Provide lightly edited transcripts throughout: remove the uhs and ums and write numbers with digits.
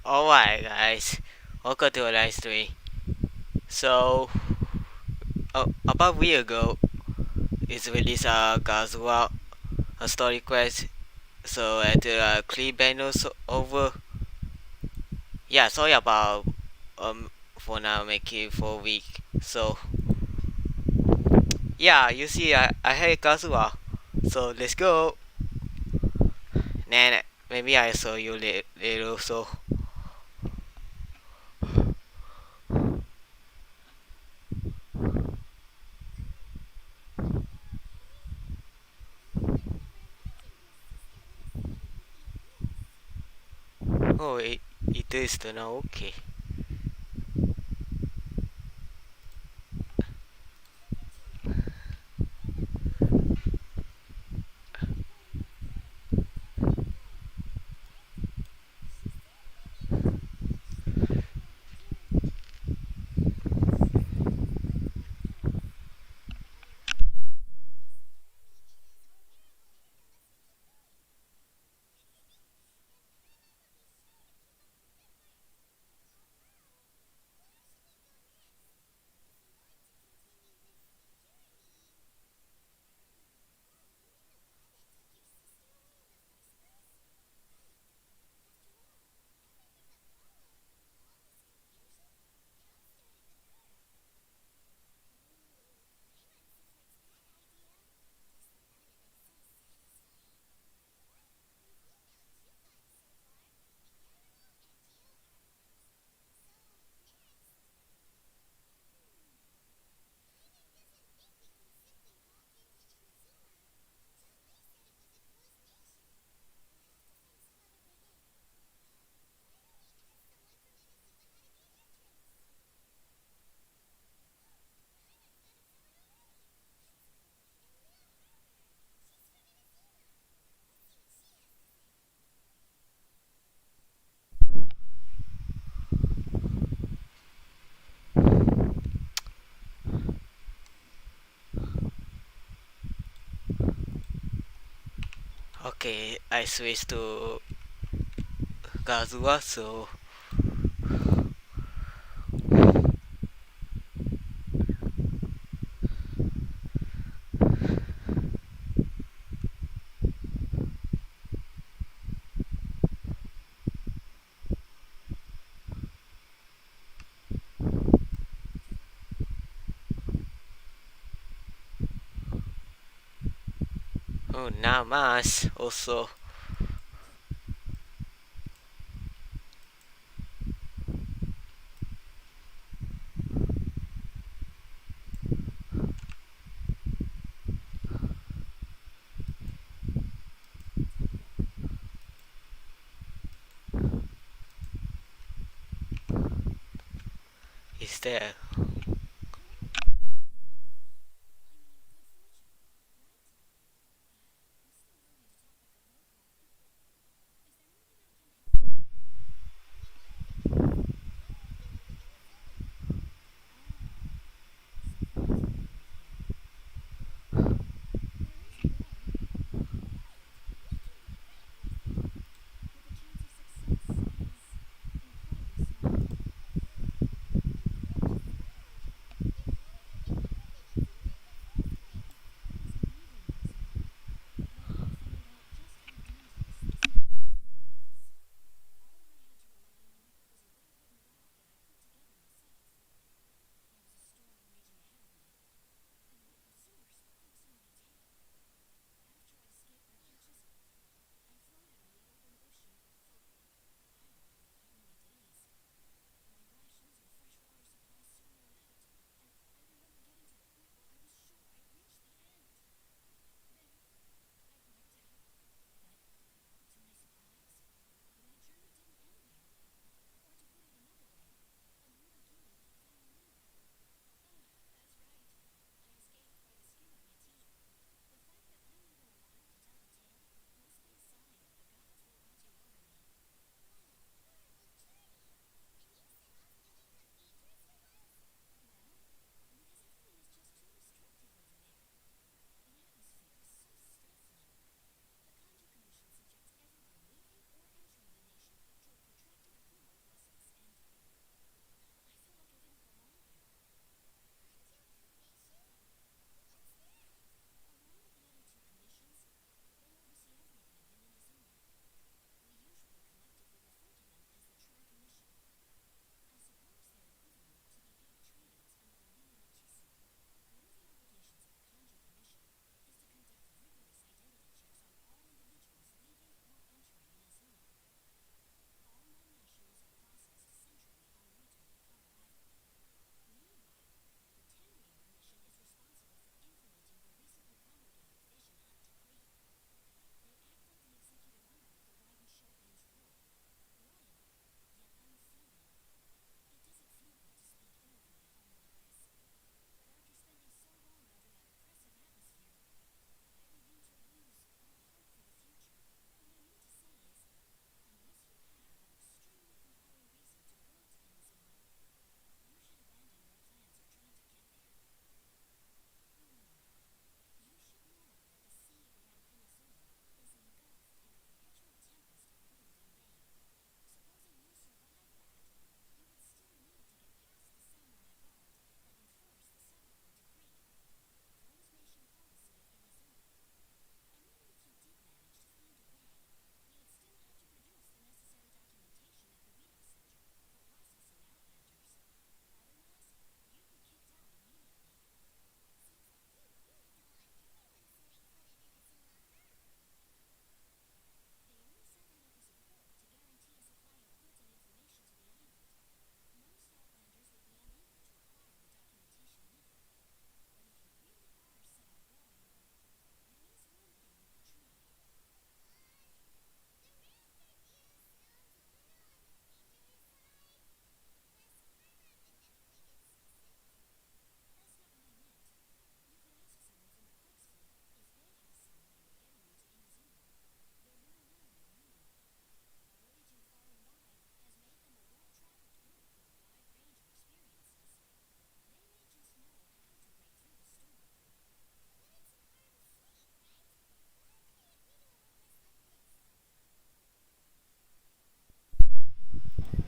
Alright, guys, welcome to our live stream. So, about a week ago, it's released a Kazuha, a story quest. So, at the clip banners over. Yeah, sorry about for now making 4 week. So, yeah, you see, I hate Kazuha. So let's go. Then maybe I saw you later. So, oh, it is now okay. Okay, I switched to Kazuha. So, oh, Namas also. Is there?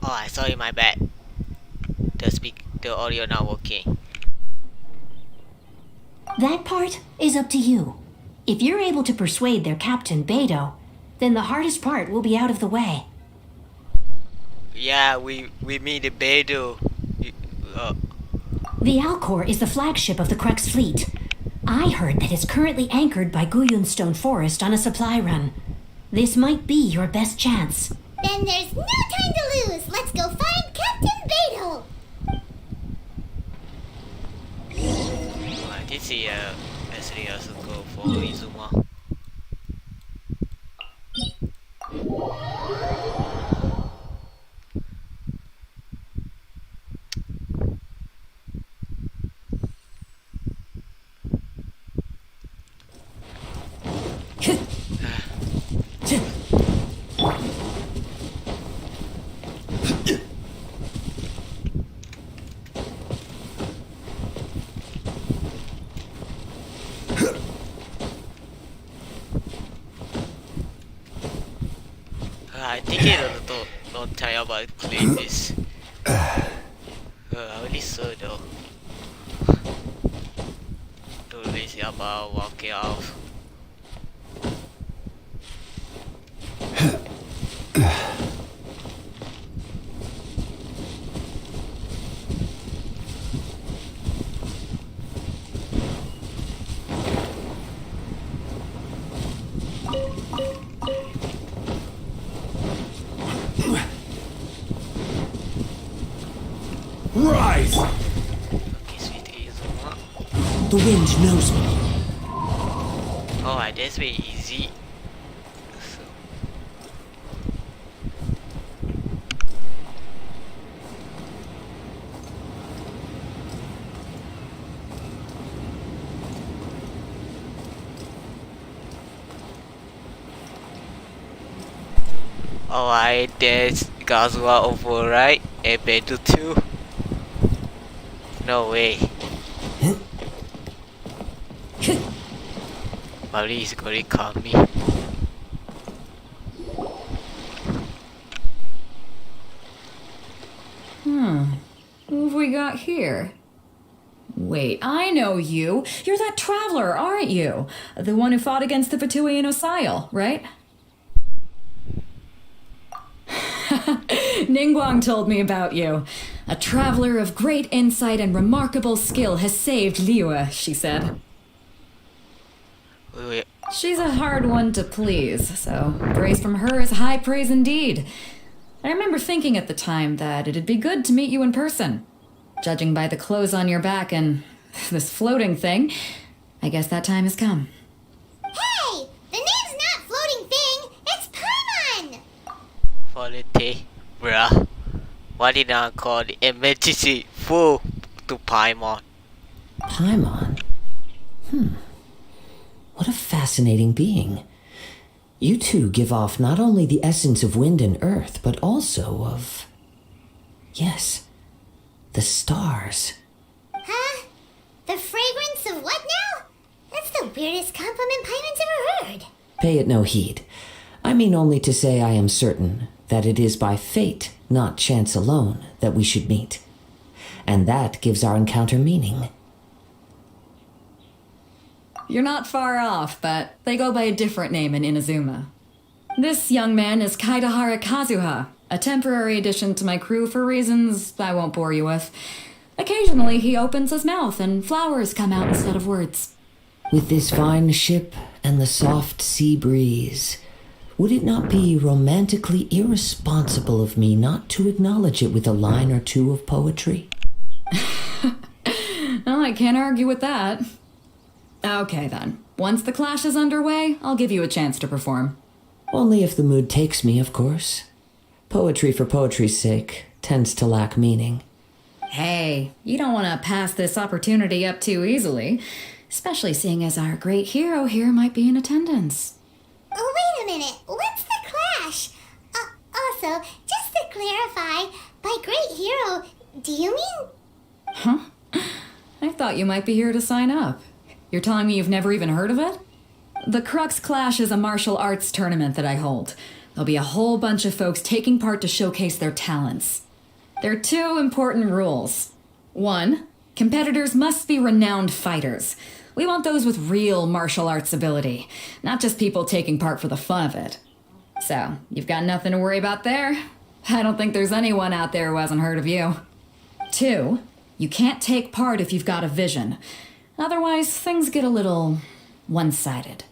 Oh, sorry, my bad. The audio not working. That part is up to you. If you're able to persuade their captain, Beto, then the hardest part will be out of the way. Yeah, we meet the Beidou. The Alcor is the flagship of the Crux fleet. I heard that it's currently anchored by Guyunstone Forest on a supply run. This might be your best chance. Then there's no time to lose. Let's go find Captain Beto. This is actually also go for Izuma. I think it don't tell you about clean this. I really saw though. Too lazy about walking off. Rise! Okay, sweet Izuma. The wind knows me. Alright, that's very easy. So. Alright, there's Kazuha over right, and Beto too. No way. Marie is gonna call me. Who have we got here? Wait, I know you. You're that traveler, aren't you? The one who fought against the Fatui and Osile, right? Ningguang told me about you. A traveler of great insight and remarkable skill has saved Liyue, she said. Wait. She's a hard one to please, so praise from her is high praise indeed. I remember thinking at the time that it'd be good to meet you in person. Judging by the clothes on your back and this floating thing, I guess that time has come. Hey, the name's not Floating Thing. It's Paimon. Quality, bruh. Why did I call the emergency full to Paimon? Paimon? What a fascinating being. You two give off not only the essence of wind and earth, but also of... yes, the stars. Huh? The fragrance of what now? That's the weirdest compliment Paimon's ever heard. Pay it no heed. I mean only to say I am certain that it is by fate, not chance alone, that we should meet. And that gives our encounter meaning. You're not far off, but they go by a different name in Inazuma. This young man is Kaidahara Kazuha, a temporary addition to my crew for reasons I won't bore you with. Occasionally he opens his mouth and flowers come out instead of words. With this fine ship and the soft sea breeze, would it not be romantically irresponsible of me not to acknowledge it with a line or two of poetry? Well, I can't argue with that. Okay then. Once the clash is underway, I'll give you a chance to perform. Only if the mood takes me, of course. Poetry for poetry's sake tends to lack meaning. Hey, you don't want to pass this opportunity up too easily, especially seeing as our great hero here might be in attendance. Oh, wait a minute. What's the clash? Also, just to clarify, by great hero, do you mean... Huh? I thought you might be here to sign up. You're telling me you've never even heard of it? The Crux Clash is a martial arts tournament that I hold. there'll be a whole bunch of folks taking part to showcase their talents. There are two important rules. One, competitors must be renowned fighters. We want those with real martial arts ability, not just people taking part for the fun of it. So, you've got nothing to worry about there. I don't think there's anyone out there who hasn't heard of you. Two, you can't take part if you've got a vision. Otherwise, things get a little one-sided.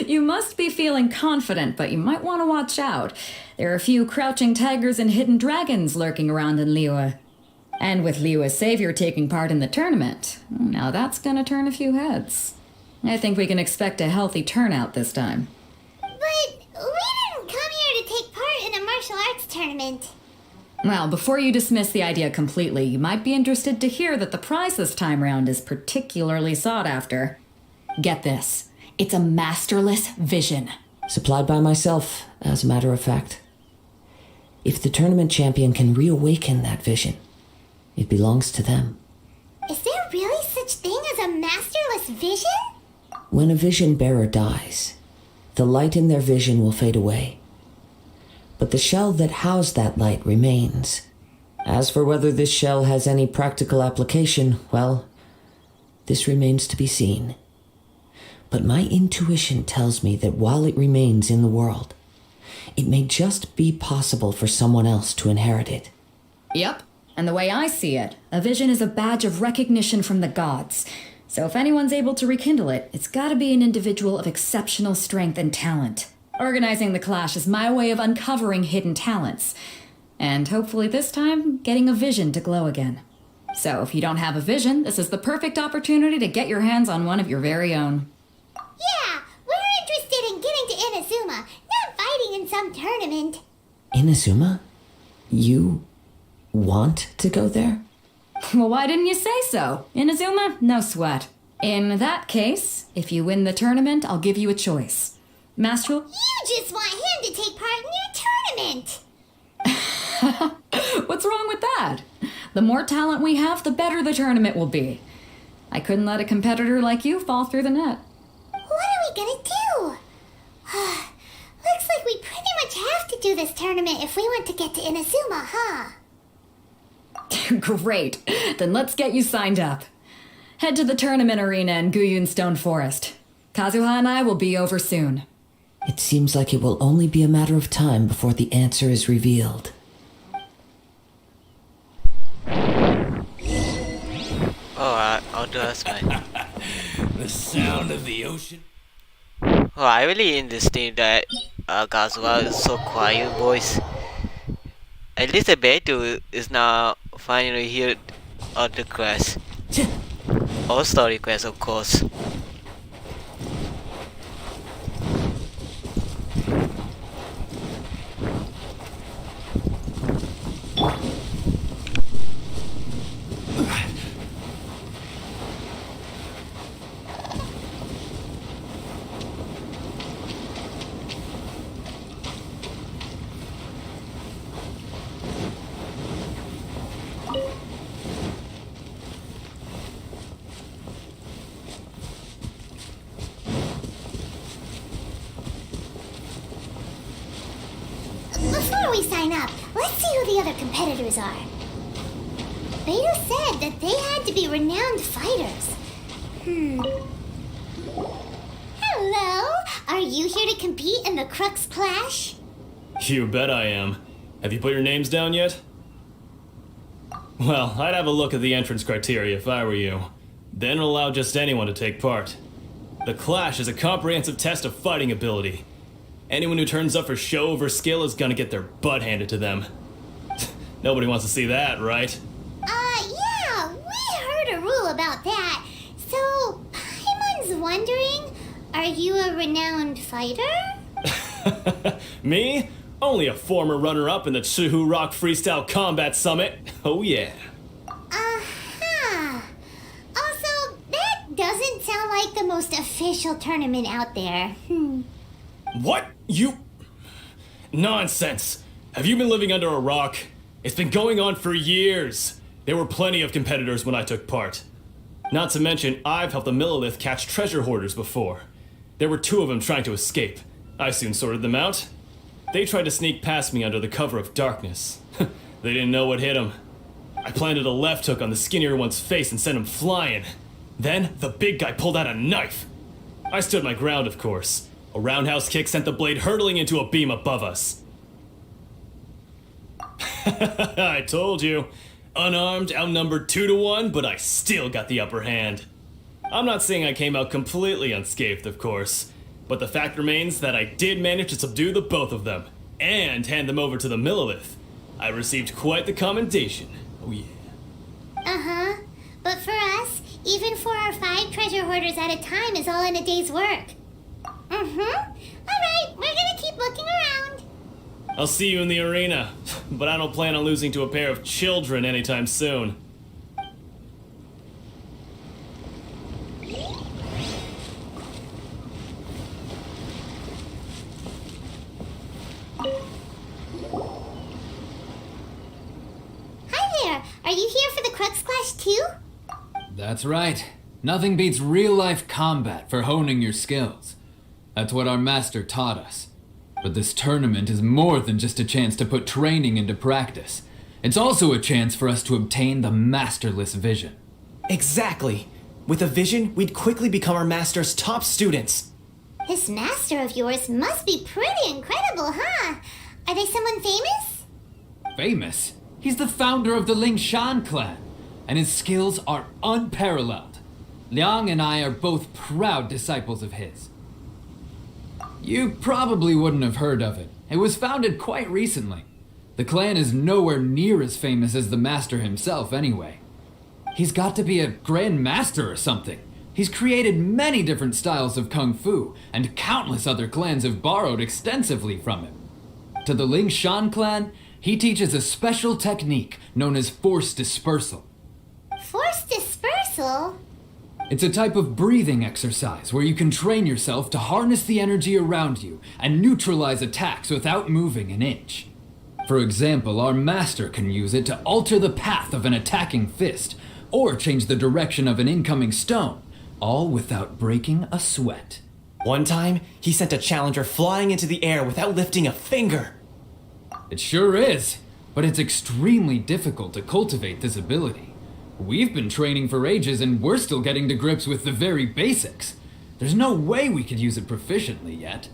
You must be feeling confident, but you might want to watch out. There are a few crouching tigers and hidden dragons lurking around in Liyue. And with Liyue's savior taking part in the tournament, now that's gonna turn a few heads. I think we can expect a healthy turnout this time. But we didn't come here to take part in a martial arts tournament. Well, before you dismiss the idea completely, you might be interested to hear that the prize this time round is particularly sought after. Get this. It's a masterless vision. Supplied by myself, as a matter of fact. If the tournament champion can reawaken that vision, it belongs to them. Is there really such thing as a masterless vision? When a vision bearer dies, the light in their vision will fade away. But the shell that housed that light remains. As for whether this shell has any practical application, well, this remains to be seen. But my intuition tells me that while it remains in the world, it may just be possible for someone else to inherit it. Yep, and the way I see it, a vision is a badge of recognition from the gods. So if anyone's able to rekindle it, it's gotta be an individual of exceptional strength and talent. Organizing the clash is my way of uncovering hidden talents. And hopefully this time, getting a vision to glow again. So if you don't have a vision, this is the perfect opportunity to get your hands on one of your very own. Yeah, we're interested in getting to Inazuma, not fighting in some tournament. Inazuma? You want to go there? Well, why didn't you say so? Inazuma? No sweat. In that case, if you win the tournament, I'll give you a choice. Master... You just want him to take part in your tournament. What's wrong with that? The more talent we have, the better the tournament will be. I couldn't let a competitor like you fall through the net. What are we gonna do? Looks like we pretty much have to do this tournament if we want to get to Inazuma, huh? Great. Then let's get you signed up. Head to the tournament arena in Guyun Stone Forest. Kazuha and I will be over soon. It seems like it will only be a matter of time before the answer is revealed. Oh, outdoors, man. The sound of the ocean. Oh, I really understand that Kazuha is so quiet, boys. At least the Beto is now finally here on the quest. Or story quest, of course. Before we sign up, let's see who the other competitors are. Beto said that they had to be renowned fighters. Hello? Are you here to compete in the Crux Clash? You bet I am. Have you put your names down yet? Well, I'd have a look at the entrance criteria if I were you. Then allow just anyone to take part. The Clash is a comprehensive test of fighting ability. Anyone who turns up for show over skill is gonna get their butt handed to them. Nobody wants to see that, right? Yeah, we heard a rule about that. So, Paimon's wondering, are you a renowned fighter? Me? Only a former runner-up in the Chuhu Rock Freestyle Combat Summit. Oh yeah. Uh-huh. Also, that doesn't sound like the most official tournament out there. What? You... Nonsense. Have you been living under a rock? It's been going on for years. There were plenty of competitors when I took part. Not to mention, I've helped the Millilith catch treasure hoarders before. There were two of them trying to escape. I soon sorted them out. They tried to sneak past me under the cover of darkness. They didn't know what hit them. I planted a left hook on the skinnier one's face and sent him flying. Then, the big guy pulled out a knife. I stood my ground, of course. A roundhouse kick sent the blade hurtling into a beam above us. I told you. Unarmed, outnumbered 2-1, but I still got the upper hand. I'm not saying I came out completely unscathed, of course, but the fact remains that I did manage to subdue the both of them, and hand them over to the Millilith. I received quite the commendation. Oh yeah. Uh-huh. But for us, even 4 or 5 treasure hoarders at a time is all in a day's work. Mm-hmm. Alright, we're gonna keep looking around. I'll see you in the arena, but I don't plan on losing to a pair of children anytime soon. Hi there. Are you here for the Crux Clash too? That's right. Nothing beats real-life combat for honing your skills. That's what our master taught us. But this tournament is more than just a chance to put training into practice. It's also a chance for us to obtain the masterless vision. Exactly. With a vision, we'd quickly become our master's top students. This master of yours must be pretty incredible, huh? Are they someone famous? Famous? He's the founder of the Ling Shan clan, and his skills are unparalleled. Liang and I are both proud disciples of his. You probably wouldn't have heard of it. It was founded quite recently. The clan is nowhere near as famous as the master himself anyway. He's got to be a grand master or something. He's created many different styles of kung fu, and countless other clans have borrowed extensively from him. To the Ling Shan clan, he teaches a special technique known as force dispersal. Force dispersal? It's a type of breathing exercise where you can train yourself to harness the energy around you and neutralize attacks without moving an inch. For example, our master can use it to alter the path of an attacking fist, or change the direction of an incoming stone, all without breaking a sweat. One time, he sent a challenger flying into the air without lifting a finger. It sure is, but it's extremely difficult to cultivate this ability. We've been training for ages and we're still getting to grips with the very basics. There's no way we could use it proficiently yet.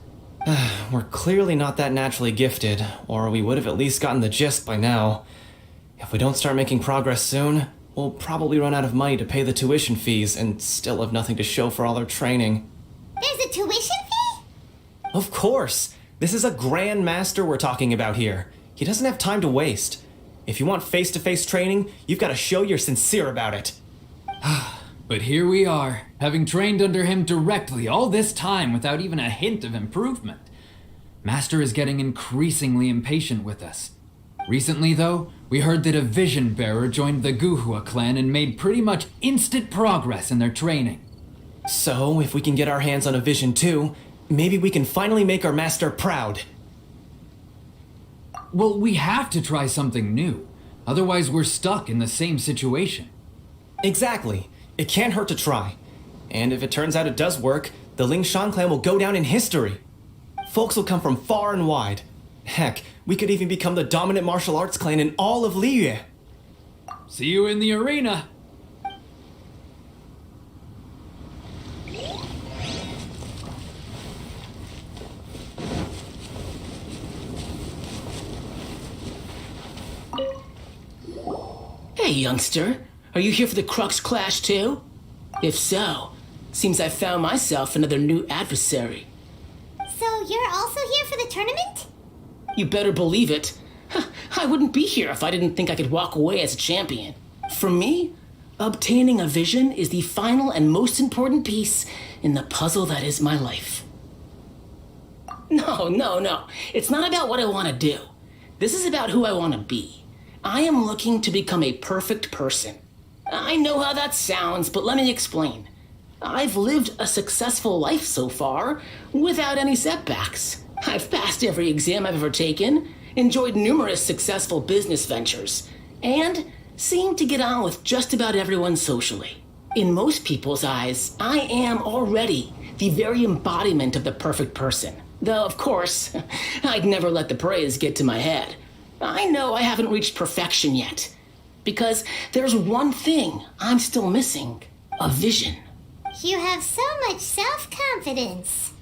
We're clearly not that naturally gifted, or we would have at least gotten the gist by now. If we don't start making progress soon, we'll probably run out of money to pay the tuition fees and still have nothing to show for all our training. There's a tuition fee? Of course! This is a grand master we're talking about here. He doesn't have time to waste. If you want face-to-face training, you've got to show you're sincere about it. But here we are, having trained under him directly all this time without even a hint of improvement. Master is getting increasingly impatient with us. Recently, though, we heard that a vision bearer joined the Kazuha clan and made pretty much instant progress in their training. So, if we can get our hands on a vision too, maybe we can finally make our master proud. Well, we have to try something new. Otherwise, we're stuck in the same situation. Exactly. It can't hurt to try. And if it turns out it does work, the Ling Shan clan will go down in history. Folks will come from far and wide. Heck, we could even become the dominant martial arts clan in all of Liyue. See you in the arena! Hey, youngster. Are you here for the Crux Clash too? If so, seems I found myself another new adversary. So you're also here for the tournament? You better believe it. I wouldn't be here if I didn't think I could walk away as a champion. For me, obtaining a vision is the final and most important piece in the puzzle that is my life. No. It's not about what I want to do. This is about who I want to be. I am looking to become a perfect person. I know how that sounds, but let me explain. I've lived a successful life so far, without any setbacks. I've passed every exam I've ever taken, enjoyed numerous successful business ventures, and seem to get on with just about everyone socially. In most people's eyes, I am already the very embodiment of the perfect person. Though, of course, I'd never let the praise get to my head. I know I haven't reached perfection yet. Because there's one thing I'm still missing. A vision. You have so much self-confidence.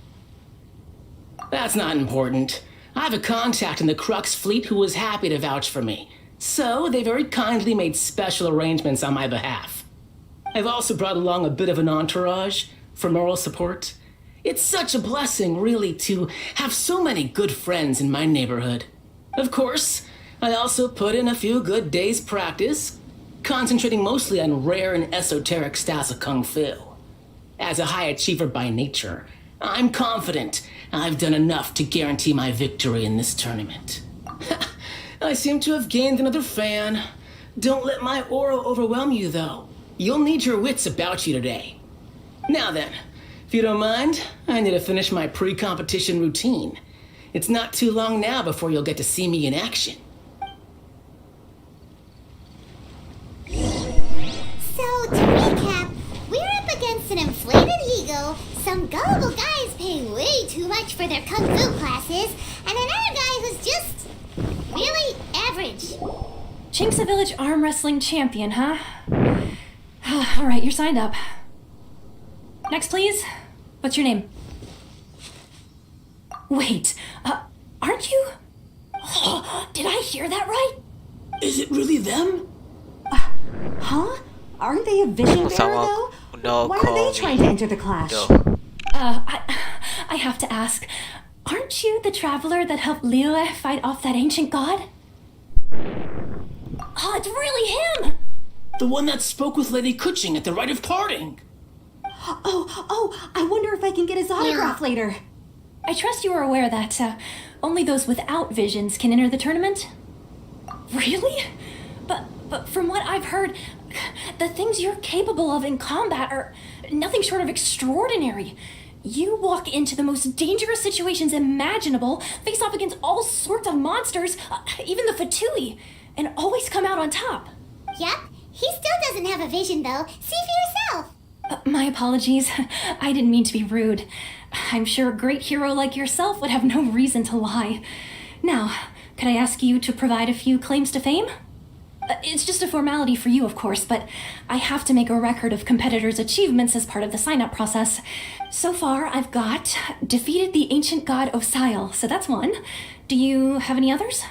That's not important. I have a contact in the Crux fleet who was happy to vouch for me. So they very kindly made special arrangements on my behalf. I've also brought along a bit of an entourage for moral support. It's such a blessing, really, to have so many good friends in my neighborhood. Of course, I also put in a few good days' practice, concentrating mostly on rare and esoteric styles of Kung Fu. As a high achiever by nature, I'm confident I've done enough to guarantee my victory in this tournament. I seem to have gained another fan. Don't let my aura overwhelm you, though. You'll need your wits about you today. Now then, if you don't mind, I need to finish my pre-competition routine. It's not too long now before you'll get to see me in action. So, to recap, we're up against an inflated ego, some gullible guys paying way too much for their kung fu classes, and another guy who's just really average. Chink's a village arm wrestling champion, huh? All right, you're signed up. Next, please. What's your name? Wait, aren't you? Did I hear that right? Is it really them? Huh? Aren't they a vision bearer, though? No, Why are they trying to enter the clash? No. I have to ask. Aren't you the traveler that helped Liyue fight off that ancient god? Oh, it's really him! The one that spoke with Lady Kuching at the rite of parting. Oh, I wonder if I can get his autograph later. I trust you are aware that only those without visions can enter the tournament? Really? But from what I've heard, the things you're capable of in combat are nothing short of extraordinary. You walk into the most dangerous situations imaginable, face off against all sorts of monsters, even the Fatui, and always come out on top. Yep, he still doesn't have a vision, though. See for yourself. My apologies. I didn't mean to be rude. I'm sure a great hero like yourself would have no reason to lie. Now, could I ask you to provide a few claims to fame? It's just a formality for you, of course, but I have to make a record of competitors' achievements as part of the sign-up process. So far, I've got defeated the ancient god Osile, so that's one. Do you have any others?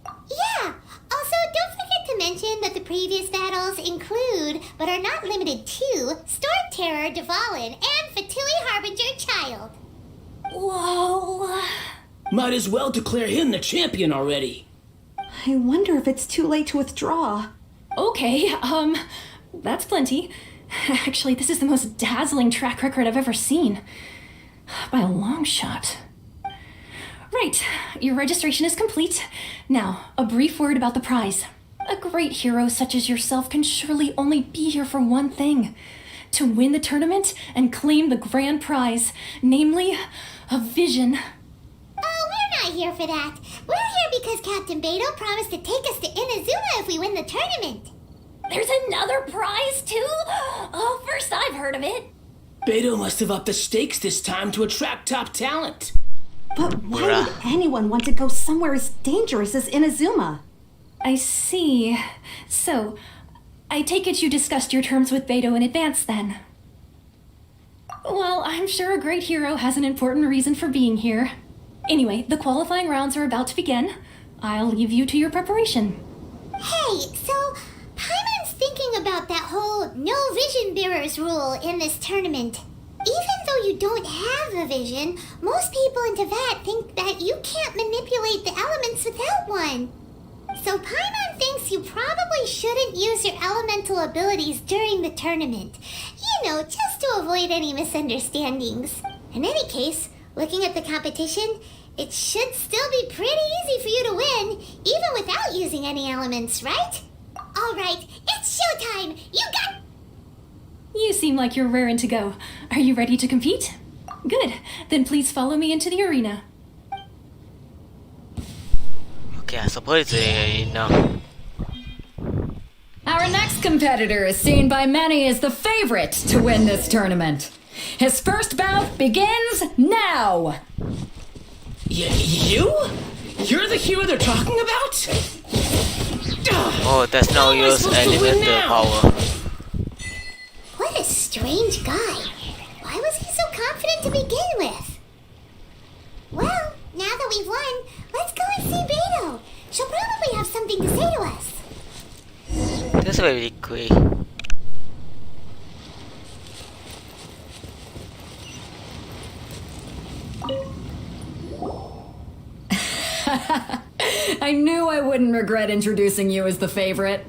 Yeah. Also, don't forget to mention that the previous battles include, but are not limited to, Storm Terror, Dvalin, and Fatui Harbinger Child. Whoa. Might as well declare him the champion already. I wonder if it's too late to withdraw. Okay, that's plenty. Actually, this is the most dazzling track record I've ever seen. By a long shot. Right, your registration is complete. Now, a brief word about the prize. A great hero such as yourself can surely only be here for one thing. To win the tournament and claim the grand prize, namely, a vision. Oh, we're not here for that. We're here because Captain Beto promised to take us to Inazuma if we win the tournament. There's another prize, too? Oh, first I've heard of it. Beto must have upped the stakes this time to attract top talent. But why would anyone want to go somewhere as dangerous as Inazuma? I see. So, I take it you discussed your terms with Beto in advance, then? Well, I'm sure a great hero has an important reason for being here. Anyway, the qualifying rounds are about to begin. I'll leave you to your preparation. Hey, so Paimon's thinking about that whole no vision bearers rule in this tournament. Even though you don't have a vision, most people in Teyvat think that you can't manipulate the elements without one. So Paimon thinks you probably shouldn't use your elemental abilities during the tournament. You know, just to avoid any misunderstandings. In any case, looking at the competition, it should still be pretty easy for you to win, even without using any elements, right? Alright, it's showtime! You got... You seem like you're raring to go. Are you ready to compete? Good. Then please follow me into the arena. Okay, I suppose no. Our next competitor is seen by many as the favorite to win this tournament. His first bout begins now! You? You're the hero they're talking about? Oh, that's no How am I use supposed to win elemental now? power. What a strange guy. Why was he so confident to begin with? Well, now that we've won, let's go and see Beto. She'll probably have something to say to us. That's very quick. I knew I wouldn't regret introducing you as the favorite.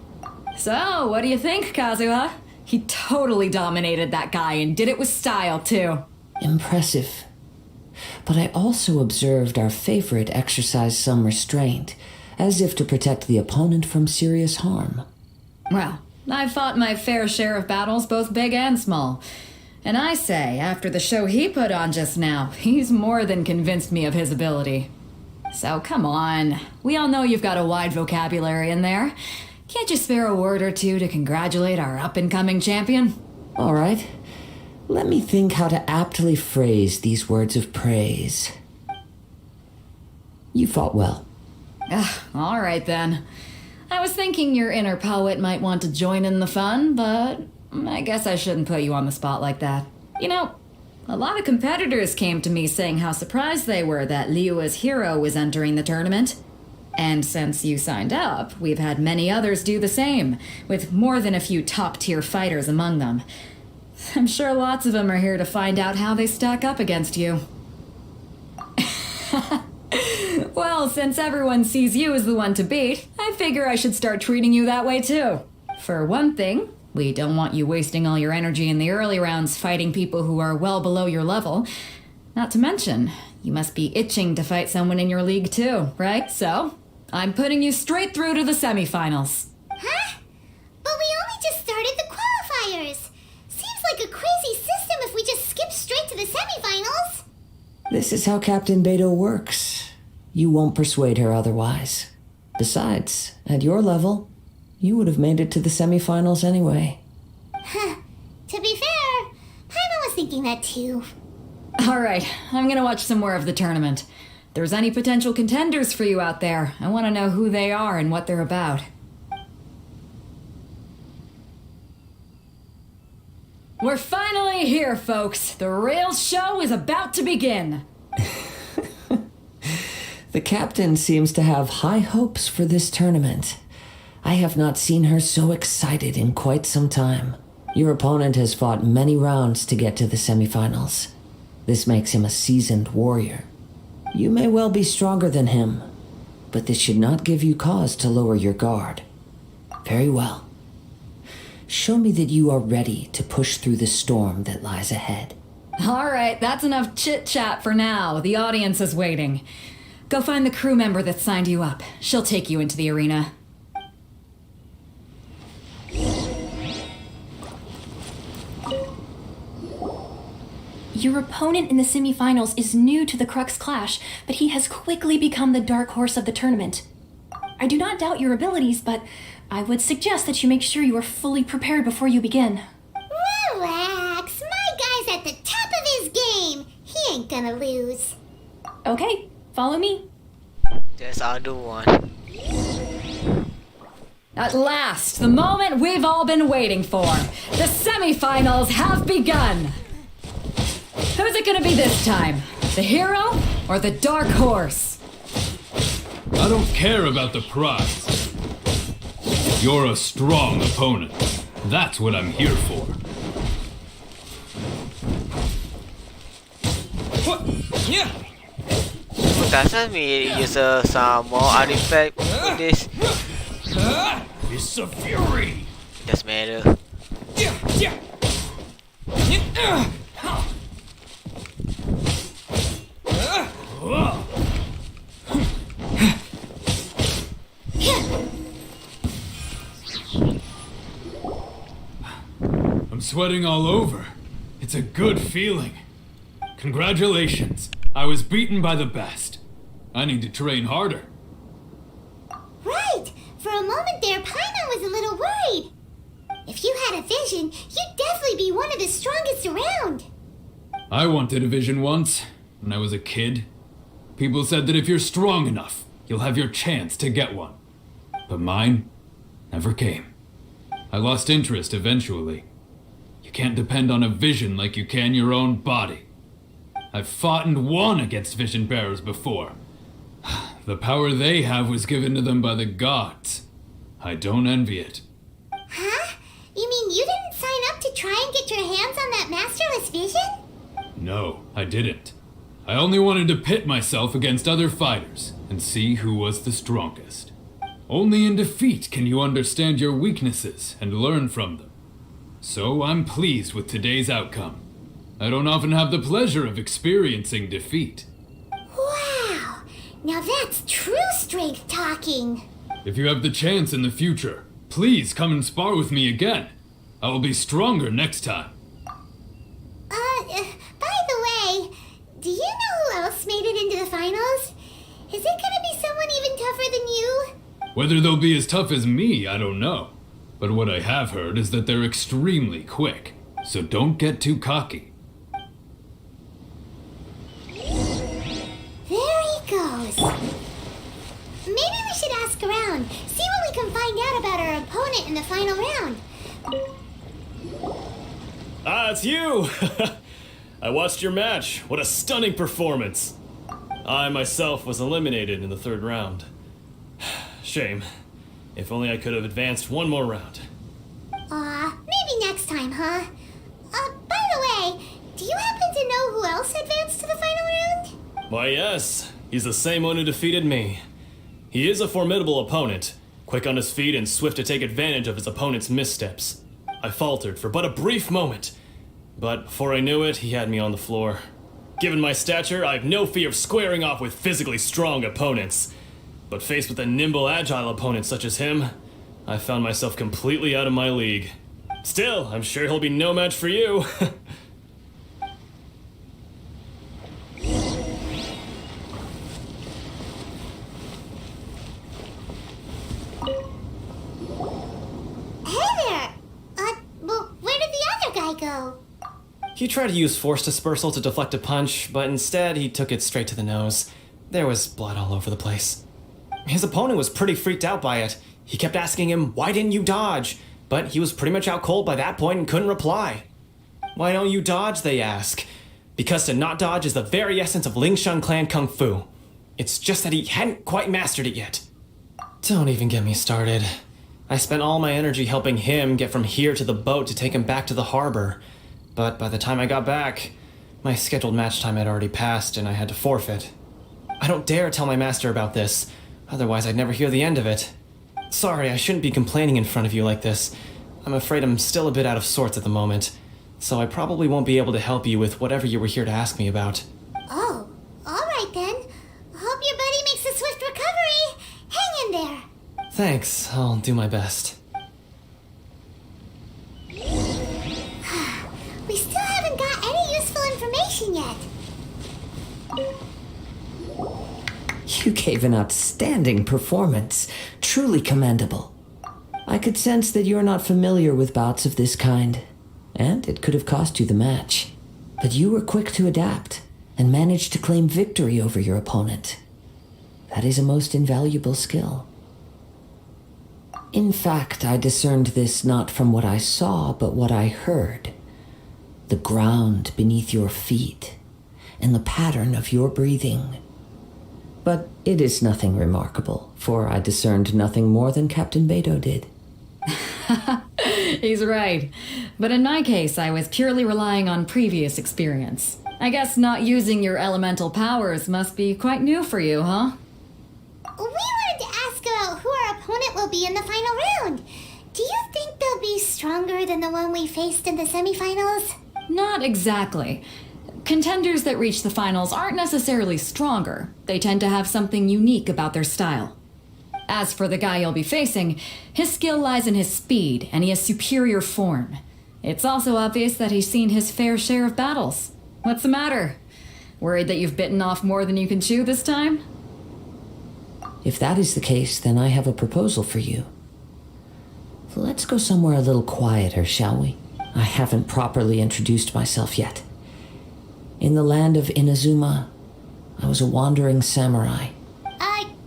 So, what do you think, Kazuha? He totally dominated that guy and did it with style, too. Impressive. But I also observed our favorite exercise some restraint, as if to protect the opponent from serious harm. Well, I've fought my fair share of battles, both big and small. And I say, after the show he put on just now, he's more than convinced me of his ability. So come on, we all know you've got a wide vocabulary in there. Can't you spare a word or two to congratulate our up-and-coming champion? All right. Let me think how to aptly phrase these words of praise. You fought well. All right then. I was thinking your inner poet might want to join in the fun, but I guess I shouldn't put you on the spot like that. You know, a lot of competitors came to me saying how surprised they were that Liyue's hero was entering the tournament. And since you signed up, we've had many others do the same, with more than a few top-tier fighters among them. I'm sure lots of them are here to find out how they stack up against you. Well, since everyone sees you as the one to beat, I figure I should start treating you that way too. For one thing, we don't want you wasting all your energy in the early rounds fighting people who are well below your level. Not to mention, you must be itching to fight someone in your league too, right? So, I'm putting you straight through to the semifinals. Huh? But we only just started the qualifiers. Seems like a crazy system if we just skip straight to the semifinals. This is how Captain Beto works. You won't persuade her otherwise. Besides, at your level, you would have made it to the semifinals anyway. Huh. To be fair, Paimon was thinking that too. All right, I'm gonna watch some more of the tournament. If there's any potential contenders for you out there, I want to know who they are and what they're about. We're finally here, folks. The real show is about to begin. The captain seems to have high hopes for this tournament. I have not seen her so excited in quite some time. Your opponent has fought many rounds to get to the semifinals. This makes him a seasoned warrior. You may well be stronger than him, but this should not give you cause to lower your guard. Very well. Show me that you are ready to push through the storm that lies ahead. All right, that's enough chit-chat for now. The audience is waiting. Go find the crew member that signed you up. She'll take you into the arena. Your opponent in the semifinals is new to the Crux Clash, but he has quickly become the dark horse of the tournament. I do not doubt your abilities, but I would suggest that you make sure you are fully prepared before you begin. Relax. My guy's at the top of his game. He ain't gonna lose. Okay, follow me. That's other one. At last, the moment we've all been waiting for. The semifinals have begun. Who's it gonna be this time? The hero or the dark horse? I don't care about the prize. You're a strong opponent. That's what I'm here for. What? Yeah. Doesn't mean use some more artifact with this. It's a fury. Doesn't matter. Yeah. Yeah. I'm sweating all over. It's a good feeling. Congratulations. I was beaten by the best. I need to train harder. Right. For a moment there, Paimon was a little worried. If you had a vision, you'd definitely be one of the strongest around. I wanted a vision once, when I was a kid. People said that if you're strong enough, you'll have your chance to get one. But mine never came. I lost interest eventually. You can't depend on a vision like you can your own body. I've fought and won against vision bearers before. The power they have was given to them by the gods. I don't envy it. Huh? You mean you didn't sign up to try and get your hands on that masterless vision? No, I didn't. I only wanted to pit myself against other fighters and see who was the strongest. Only in defeat can you understand your weaknesses and learn from them. So I'm pleased with today's outcome. I don't often have the pleasure of experiencing defeat. Wow! Now that's true strength talking. If you have the chance in the future, please come and spar with me again. I will be stronger next time. By the way, do you know who else made it into the finals? Is it gonna be someone even tougher than you? Whether they'll be as tough as me, I don't know. But what I have heard is that they're extremely quick. So don't get too cocky. There he goes. Maybe we should ask around, see what we can find out about our opponent in the final round. Ah, it's you! I watched your match. What a stunning performance. I myself was eliminated in the third round. Shame. If only I could have advanced one more round. Maybe next time, huh? By the way, do you happen to know who else advanced to the final round? Why, yes. He's the same one who defeated me. He is a formidable opponent, quick on his feet and swift to take advantage of his opponent's missteps. I faltered for but a brief moment, but before I knew it, he had me on the floor. Given my stature, I have no fear of squaring off with physically strong opponents. But faced with a nimble, agile opponent such as him, I found myself completely out of my league. Still, I'm sure he'll be no match for you. Hey there! Well, where did the other guy go? He tried to use force dispersal to deflect a punch, but instead he took it straight to the nose. There was blood all over the place. His opponent was pretty freaked out by it. He kept asking him, "Why didn't you dodge?" But he was pretty much out cold by that point and couldn't reply. "Why don't you dodge?" they ask. Because to not dodge is the very essence of Lingshan clan kung fu. It's just that he hadn't quite mastered it yet. Don't even get me started. I spent all my energy helping him get from here to the boat to take him back to the harbor. But by the time I got back, my scheduled match time had already passed and I had to forfeit. I don't dare tell my master about this, otherwise I'd never hear the end of it. Sorry, I shouldn't be complaining in front of you like this. I'm afraid I'm still a bit out of sorts at the moment, so I probably won't be able to help you with whatever you were here to ask me about. Oh, alright then. Hope your buddy makes a swift recovery. Hang in there. Thanks, I'll do my best. We still haven't got any useful information yet. You gave an outstanding performance. Truly commendable. I could sense that you're not familiar with bouts of this kind, and it could have cost you the match. But you were quick to adapt and managed to claim victory over your opponent. That is a most invaluable skill. In fact, I discerned this not from what I saw, but what I heard. The ground beneath your feet, and the pattern of your breathing. But it is nothing remarkable, for I discerned nothing more than Captain Beto did. He's right. But in my case, I was purely relying on previous experience. I guess not using your elemental powers must be quite new for you, huh? We wanted to ask about who our opponent will be in the final round. Do you think they'll be stronger than the one we faced in the semifinals? Not exactly. Contenders that reach the finals aren't necessarily stronger. They tend to have something unique about their style. As for the guy you'll be facing, his skill lies in his speed, and he has superior form. It's also obvious that he's seen his fair share of battles. What's the matter? Worried that you've bitten off more than you can chew this time? If that is the case, then I have a proposal for you. Let's go somewhere a little quieter, shall we? I haven't properly introduced myself yet. In the land of Inazuma, I was a wandering samurai.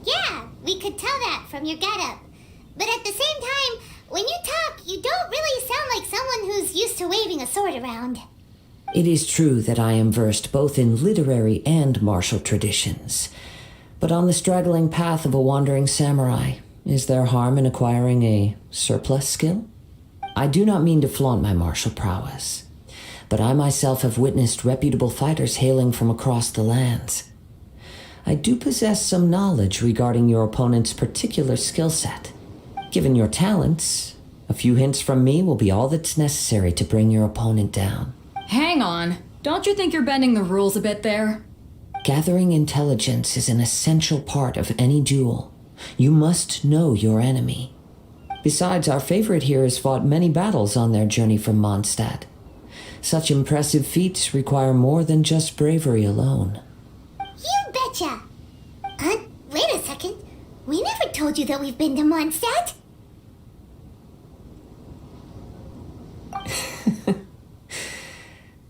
Yeah, we could tell that from your getup. But at the same time, when you talk, you don't really sound like someone who's used to waving a sword around. It is true that I am versed both in literary and martial traditions. But on the straggling path of a wandering samurai, is there harm in acquiring a surplus skill? I do not mean to flaunt my martial prowess, but I myself have witnessed reputable fighters hailing from across the lands. I do possess some knowledge regarding your opponent's particular skill set. Given your talents, a few hints from me will be all that's necessary to bring your opponent down. Hang on. Don't you think you're bending the rules a bit there? Gathering intelligence is an essential part of any duel. You must know your enemy. Besides, our favorite here has fought many battles on their journey from Mondstadt. Such impressive feats require more than just bravery alone. You betcha! Wait a second. We never told you that we've been to Mondstadt.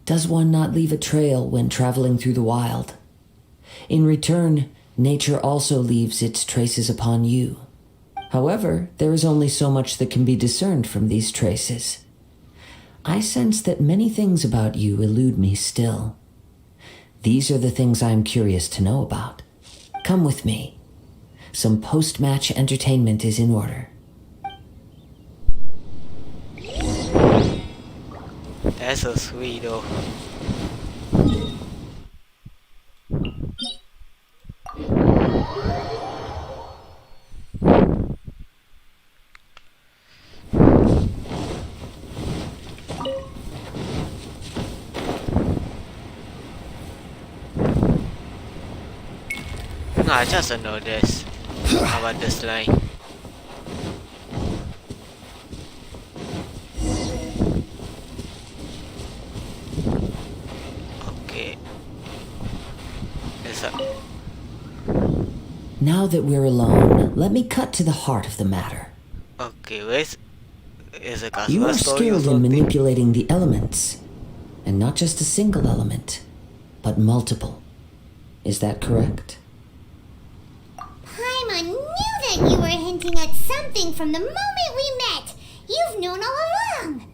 Does one not leave a trail when traveling through the wild? In return, nature also leaves its traces upon you. However, there is only so much that can be discerned from these traces. I sense that many things about you elude me still. These are the things I am curious to know about. Come with me. Some post-match entertainment is in order. That's so sweet though. No, I just know this. How about this line? Okay. It's a Now that we're alone, let me cut to the heart of the matter. okay. Where's is a You Kazuha are story or skilled in something? manipulating the elements. And not just a single element, but multiple. Is that correct? Paimon knew that you were hinting at something from the moment we met. You've known all along.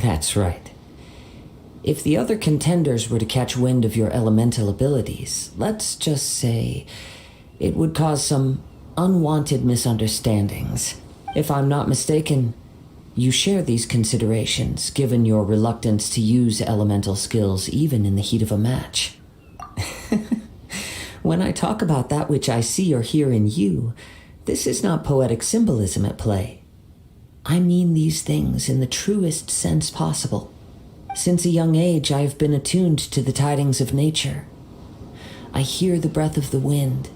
That's right. If the other contenders were to catch wind of your elemental abilities, let's just say it would cause some unwanted misunderstandings. If I'm not mistaken, you share these considerations, given your reluctance to use elemental skills even in the heat of a match. When I talk about that which I see or hear in you, this is not poetic symbolism at play. I mean these things in the truest sense possible. Since a young age, I have been attuned to the tidings of nature. I hear the breath of the wind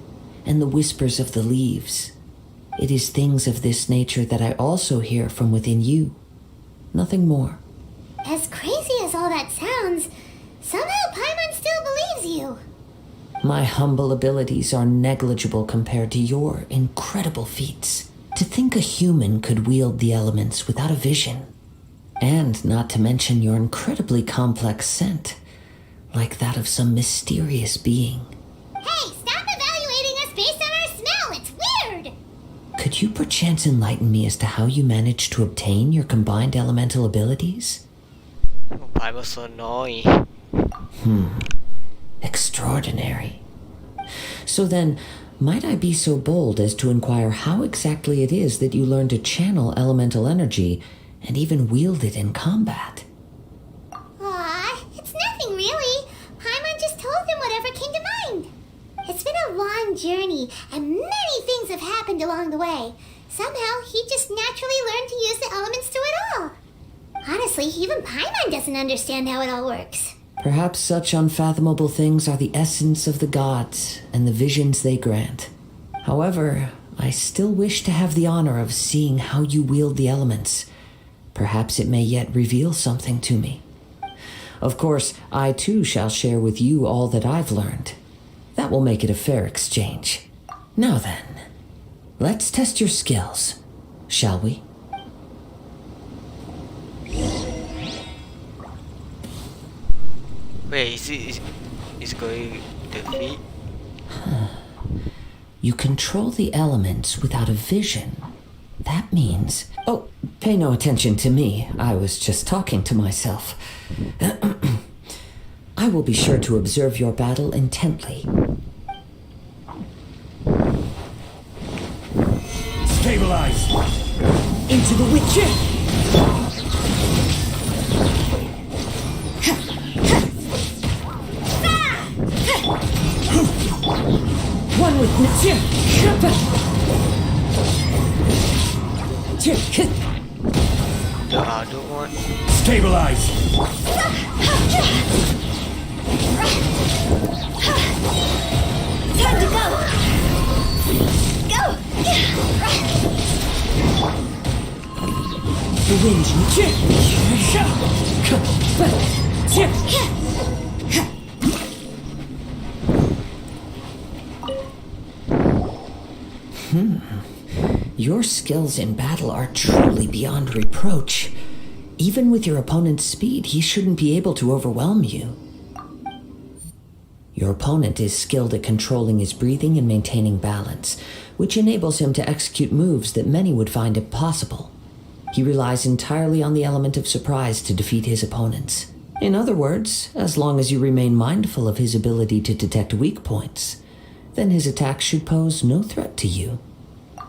and the whispers of the leaves. It is things of this nature that I also hear from within you. Nothing more. As crazy as all that sounds, somehow Paimon still believes you. My humble abilities are negligible compared to your incredible feats. To think a human could wield the elements without a vision. And not to mention your incredibly complex scent, like that of some mysterious being. Hey, stop evaluating us based on our smell. It's weird. Could you perchance enlighten me as to how you managed to obtain your combined elemental abilities? I was so annoying. Extraordinary. So then, might I be so bold as to inquire how exactly it is that you learned to channel elemental energy and even wield it in combat? Aw, it's nothing really. Paimon just told him whatever came to mind. It's been a long journey, and many things have happened along the way. Somehow, he just naturally learned to use the elements through it all. Honestly, even Paimon doesn't understand how it all works. Perhaps such unfathomable things are the essence of the gods and the visions they grant. However, I still wish to have the honor of seeing how you wield the elements. Perhaps it may yet reveal something to me. Of course, I too shall share with you all that I've learned. That will make it a fair exchange. Now then, let's test your skills, shall we? Wait, is going defeat? You control the elements without a vision. That means... Oh, pay no attention to me. I was just talking to myself. I will be sure to observe your battle intently. Stabilize! Into the witcher! One with Witcher! The other one? Stabilize! Time to go! Go! The wind. Your skills in battle are truly beyond reproach. Even with your opponent's speed, he shouldn't be able to overwhelm you. Your opponent is skilled at controlling his breathing and maintaining balance, which enables him to execute moves that many would find impossible. He relies entirely on the element of surprise to defeat his opponents. In other words, as long as you remain mindful of his ability to detect weak points, then his attacks should pose no threat to you.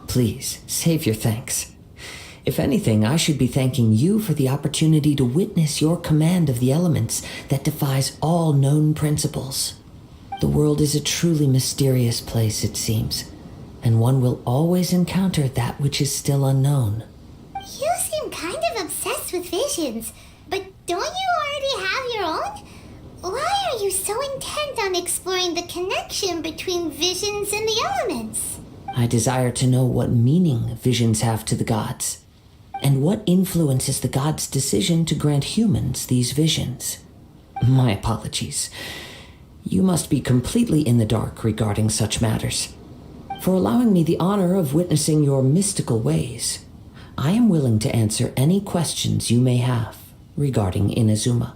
Please, save your thanks. If anything, I should be thanking you for the opportunity to witness your command of the elements that defies all known principles. The world is a truly mysterious place, it seems, and one will always encounter that which is still unknown. You seem kind of obsessed with visions, but don't you already have your own? Why are you so intent on exploring the connection between visions and the elements? I desire to know what meaning visions have to the gods, and what influences the gods' decision to grant humans these visions. My apologies. You must be completely in the dark regarding such matters. For allowing me the honor of witnessing your mystical ways, I am willing to answer any questions you may have regarding Inazuma.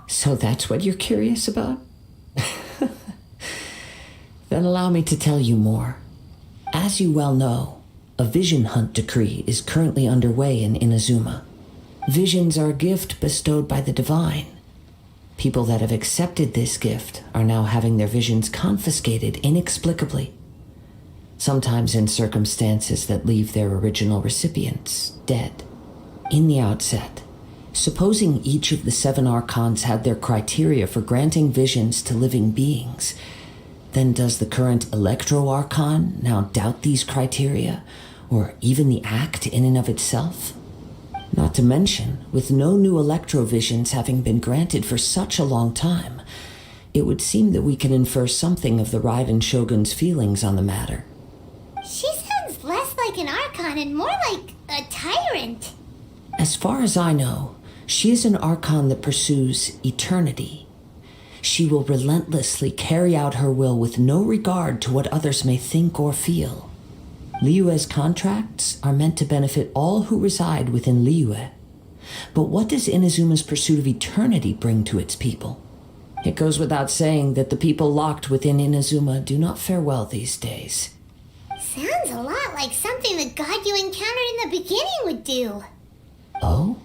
So that's what you're curious about? Then allow me to tell you more. As you well know, a vision hunt decree is currently underway in Inazuma. Visions are a gift bestowed by the divine. People that have accepted this gift are now having their visions confiscated inexplicably, sometimes in circumstances that leave their original recipients dead. In the outset, supposing each of the 7 archons had their criteria for granting visions to living beings, then does the current Electro-Archon now doubt these criteria, or even the act in and of itself? Not to mention, with no new Electro-Visions having been granted for such a long time, it would seem that we can infer something of the Raiden Shogun's feelings on the matter. She sounds less like an Archon and more like a tyrant. As far as I know, she is an Archon that pursues eternity. She will relentlessly carry out her will with no regard to what others may think or feel. Liyue's contracts are meant to benefit all who reside within Liyue. But what does Inazuma's pursuit of eternity bring to its people? It goes without saying that the people locked within Inazuma do not fare well these days. Sounds a lot like something the god you encountered in the beginning would do. Oh?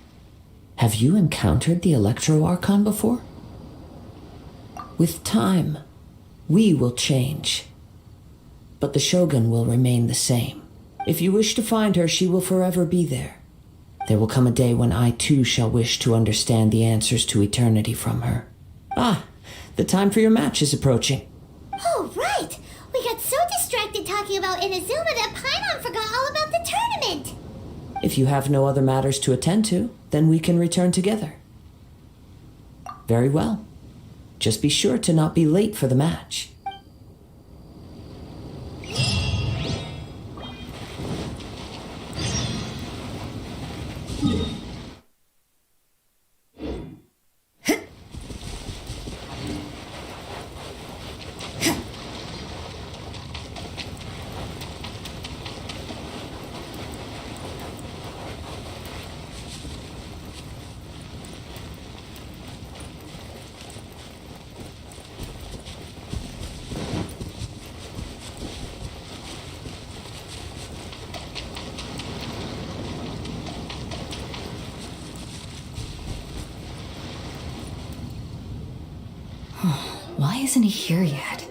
Have you encountered the Electro-Archon before? With time, we will change. But the Shogun will remain the same. If you wish to find her, she will forever be there. There will come a day when I too shall wish to understand the answers to eternity from her. Ah, the time for your match is approaching. Oh, right! We got so distracted talking about Inazuma that Paimon forgot all about the tournament! If you have no other matters to attend to, then we can return together. Very well. Just be sure to not be late for the match. Why isn't he here yet?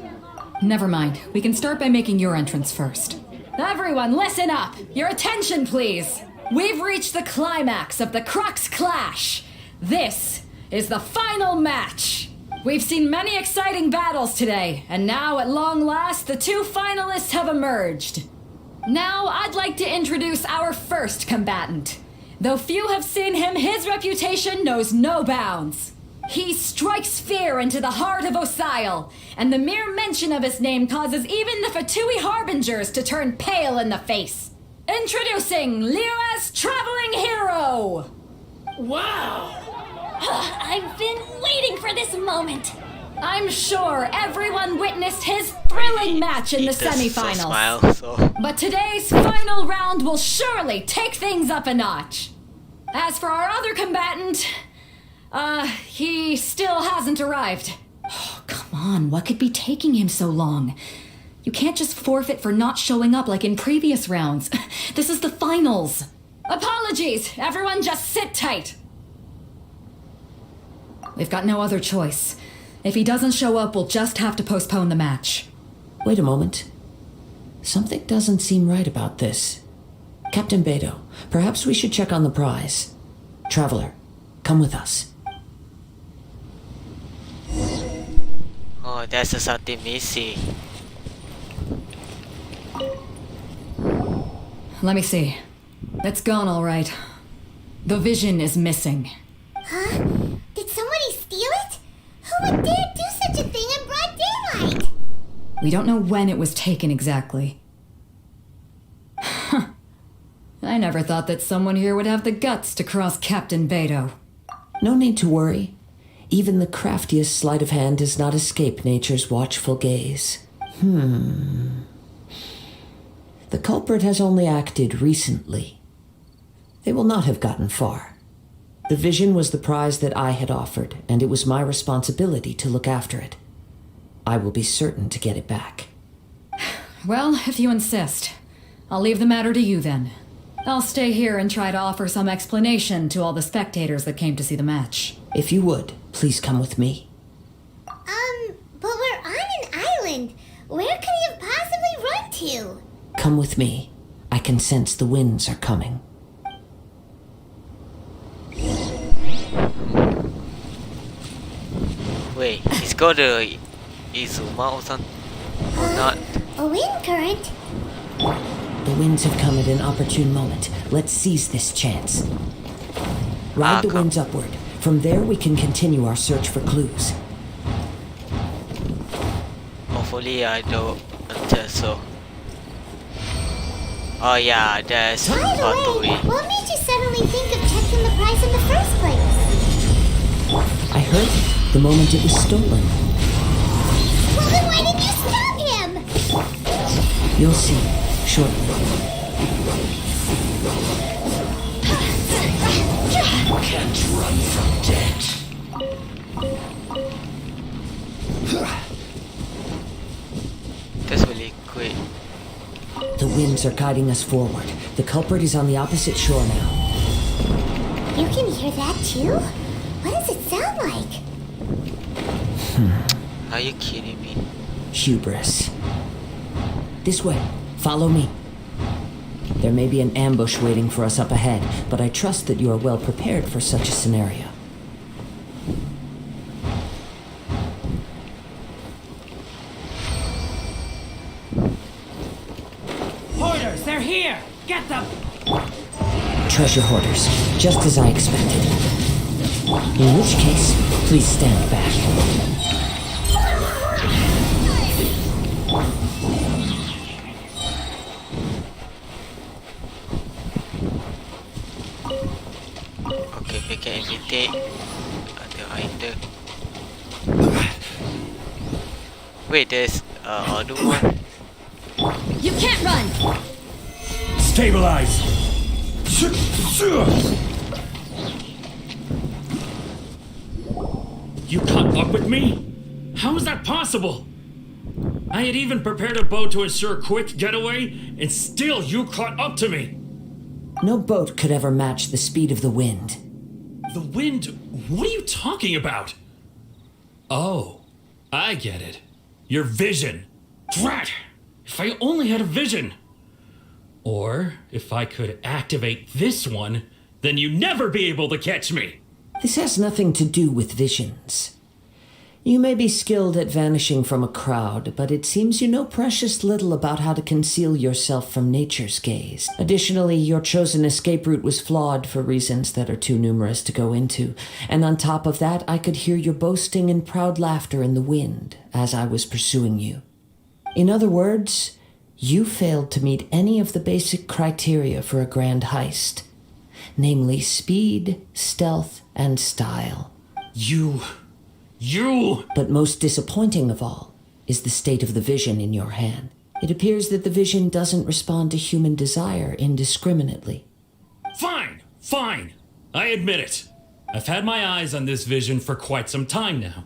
Never mind. We can start by making your entrance first. Everyone, listen up! Your attention, please! We've reached the climax of the Crux Clash! This is the final match! We've seen many exciting battles today, and now at long last, the two finalists have emerged. Now, I'd like to introduce our first combatant. Though few have seen him, his reputation knows no bounds. He strikes fear into the heart of Osile, and the mere mention of his name causes even the Fatui Harbingers to turn pale in the face. Introducing Lira's Traveling Hero! Wow! I've been waiting for this moment. I'm sure everyone witnessed his thrilling match in the semifinals. Smile, so. But today's final round will surely take things up a notch. As for our other combatant, he still hasn't arrived. Oh, come on, what could be taking him so long? You can't just forfeit for not showing up like in previous rounds. This is the finals. Apologies, everyone just sit tight. We've got no other choice. If he doesn't show up, we'll just have to postpone the match. Wait a moment. Something doesn't seem right about this. Captain Beto, perhaps we should check on the prize. Traveler, come with us. Oh, that's something missing. Let me see. It's gone all right. The vision is missing. Huh? Did somebody steal it? Who would dare do such a thing in broad daylight? We don't know when it was taken exactly. I never thought that someone here would have the guts to cross Captain Beto. No need to worry. Even the craftiest sleight of hand does not escape nature's watchful gaze. The culprit has only acted recently. They will not have gotten far. The vision was the prize that I had offered, and it was my responsibility to look after it. I will be certain to get it back. Well, if you insist. I'll leave the matter to you then. I'll stay here and try to offer some explanation to all the spectators that came to see the match. If you would, please come with me. But we're on an island. Where could he have possibly run to? Come with me. I can sense the winds are coming. Wait, he's got a Izuma or something? Or not? A wind current? The winds have come at an opportune moment. Let's seize this chance. Ride the winds upward. From there we can continue our search for clues. Hopefully I don't until so. Oh yeah, that's By the way, Fatui. what made you suddenly think of checking the price in the first place? I heard it the moment it was stolen. Well, then why didn't you stop him? You'll see shortly. Can't run from death. That's really quick. The winds are guiding us forward. The culprit is on the opposite shore now. You can hear that too? What does it sound like? Are you kidding me? Hubris. This way. Follow me. There may be an ambush waiting for us up ahead, but I trust that you are well prepared for such a scenario. Hoarders, they're here! Get them! Treasure hoarders, just as I expected. In which case, please stand back. Okay, we can imitate the item. Wait, there's other one. You can't run! Stabilize! You caught up with me? How is that possible? I had even prepared a boat to ensure a quick getaway, and still you caught up to me. No boat could ever match the speed of the wind. The wind? What are you talking about? Oh, I get it. Your vision. Drat! If I only had a vision. Or if I could activate this one, then you'd never be able to catch me. This has nothing to do with visions. You may be skilled at vanishing from a crowd, but it seems you know precious little about how to conceal yourself from nature's gaze. Additionally, your chosen escape route was flawed for reasons that are too numerous to go into. And on top of that, I could hear your boasting and proud laughter in the wind as I was pursuing you. In other words, you failed to meet any of the basic criteria for a grand heist. Namely, speed, stealth, and style. You... But most disappointing of all is the state of the vision in your hand. It appears that the vision doesn't respond to human desire indiscriminately. Fine. I admit it. I've had my eyes on this vision for quite some time now.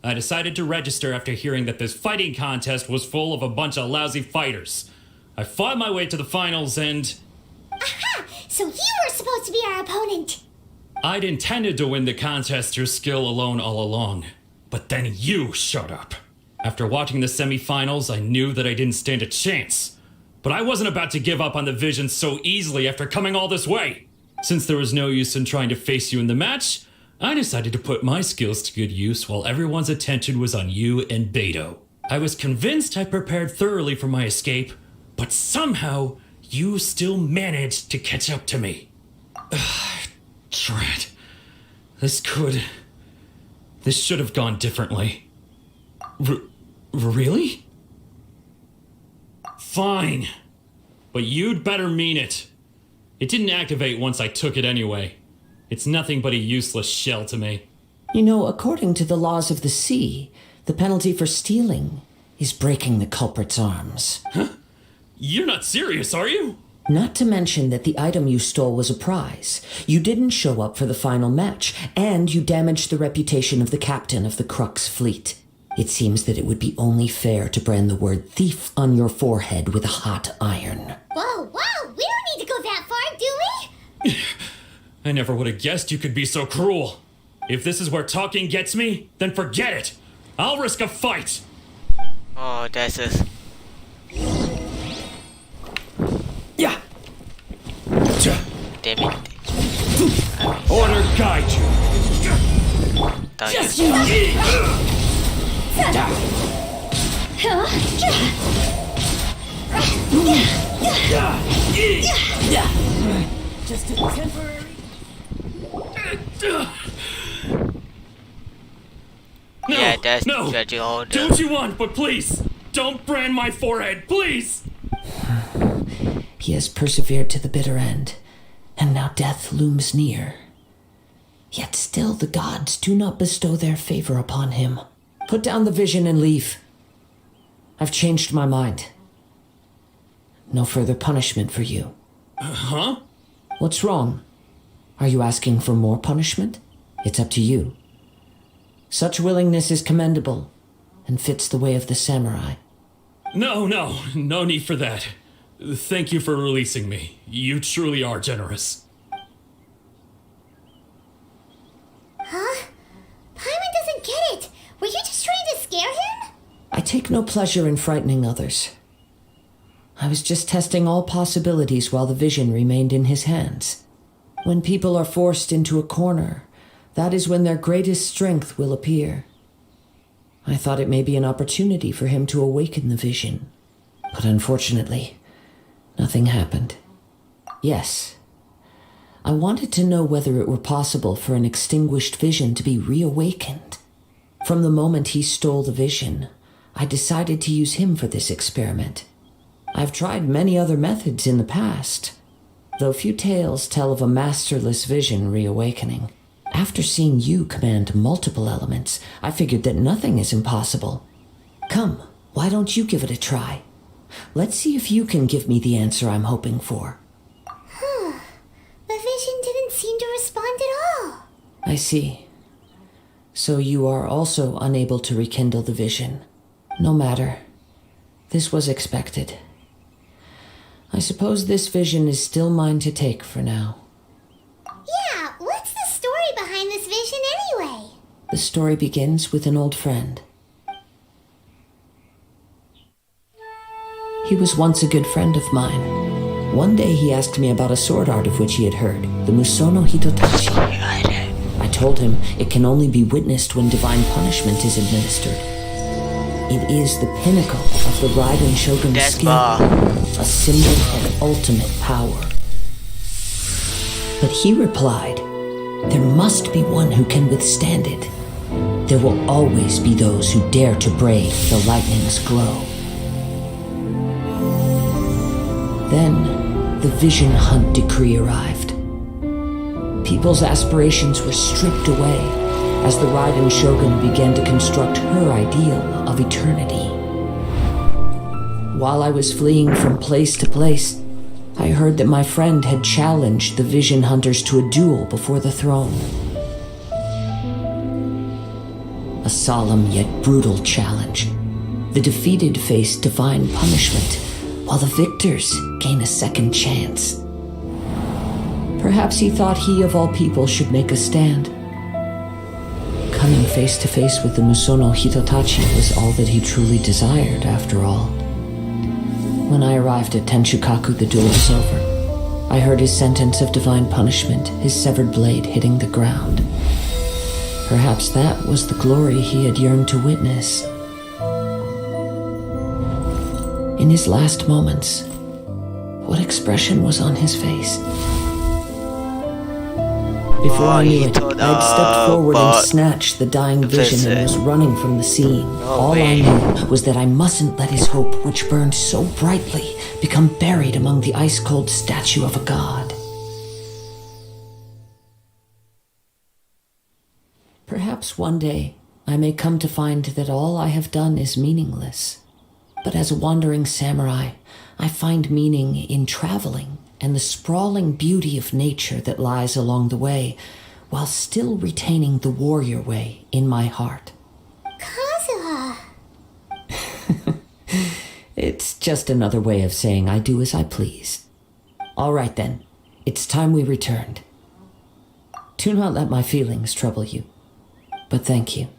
I decided to register after hearing that this fighting contest was full of a bunch of lousy fighters. I fought my way to the finals and... Aha! So you were supposed to be our opponent! I'd intended to win the contest through skill alone all along. But then you showed up. After watching the semifinals, I knew that I didn't stand a chance. But I wasn't about to give up on the vision so easily after coming all this way. Since there was no use in trying to face you in the match, I decided to put my skills to good use while everyone's attention was on you and Beto. I was convinced I prepared thoroughly for my escape, but somehow you still managed to catch up to me. Drat. This should have gone differently. Really? Fine. But you'd better mean it. It didn't activate once I took it anyway. It's nothing but a useless shell to me. You know, according to the laws of the sea, the penalty for stealing is breaking the culprit's arms. Huh? You're not serious, are you? Not to mention that the item you stole was a prize. You didn't show up for the final match, and you damaged the reputation of the captain of the Crux fleet. It seems that it would be only fair to brand the word thief on your forehead with a hot iron. Whoa, we don't need to go that far, do we? I never would have guessed you could be so cruel. If this is where talking gets me, then forget it. I'll risk a fight. Oh, that's us. Yeah. Damn it. Order guide you. Thought you- Just a temporary. No, Yeah, that's no. what you all Do do. what you want, but please, don't brand my forehead, please. He has persevered to the bitter end, and now death looms near. Yet still the gods do not bestow their favor upon him. Put down the vision and leave. I've changed my mind. No further punishment for you. Huh? What's wrong? Are you asking for more punishment? It's up to you. Such willingness is commendable and fits the way of the samurai. No need for that. Thank you for releasing me. You truly are generous. Huh? Paimon doesn't get it. Were you just trying to scare him? I take no pleasure in frightening others. I was just testing all possibilities while the vision remained in his hands. When people are forced into a corner, that is when their greatest strength will appear. I thought it may be an opportunity for him to awaken the vision. But unfortunately, nothing happened. Yes, I wanted to know whether it were possible for an extinguished vision to be reawakened. From the moment he stole the vision, I decided to use him for this experiment. I've tried many other methods in the past, though few tales tell of a masterless vision reawakening. After seeing you command multiple elements, I figured that nothing is impossible. Come, why don't you give it a try? Let's see if you can give me the answer I'm hoping for. The vision didn't seem to respond at all. I see. So you are also unable to rekindle the vision. No matter. This was expected. I suppose this vision is still mine to take for now. Yeah, what's the story behind this vision anyway? The story begins with an old friend. was once a good friend of mine. One day he asked me about a sword art of which he had heard, the Musono Hitotachi. I told him it can only be witnessed when divine punishment is administered. It is the pinnacle of the Raiden Shogun's That's skill, a symbol of ultimate power. But he replied, there must be one who can withstand it. There will always be those who dare to brave the lightning's glow. Then, the Vision Hunt decree arrived. People's aspirations were stripped away as the Raiden Shogun began to construct her ideal of eternity. While I was fleeing from place to place, I heard that my friend had challenged the Vision Hunters to a duel before the throne. A solemn yet brutal challenge. The defeated face divine punishment, while the victors gain a second chance. Perhaps he thought he of all people should make a stand. Coming face to face with the Musono Hitotachi was all that he truly desired, after all. When I arrived at Tenshukaku, the duel was over. I heard his sentence of divine punishment, his severed blade hitting the ground. Perhaps that was the glory he had yearned to witness. In his last moments, what expression was on his face? Before I knew it, I had stepped forward and snatched the dying vision and was running from the scene. All I knew was that I mustn't let his hope, which burned so brightly, become buried among the ice-cold statue of a god. Perhaps one day I may come to find that all I have done is meaningless. But as a wandering samurai, I find meaning in traveling and the sprawling beauty of nature that lies along the way, while still retaining the warrior way in my heart. Kazuha! It's just another way of saying I do as I please. All right then, it's time we returned. Do not let my feelings trouble you, but thank you.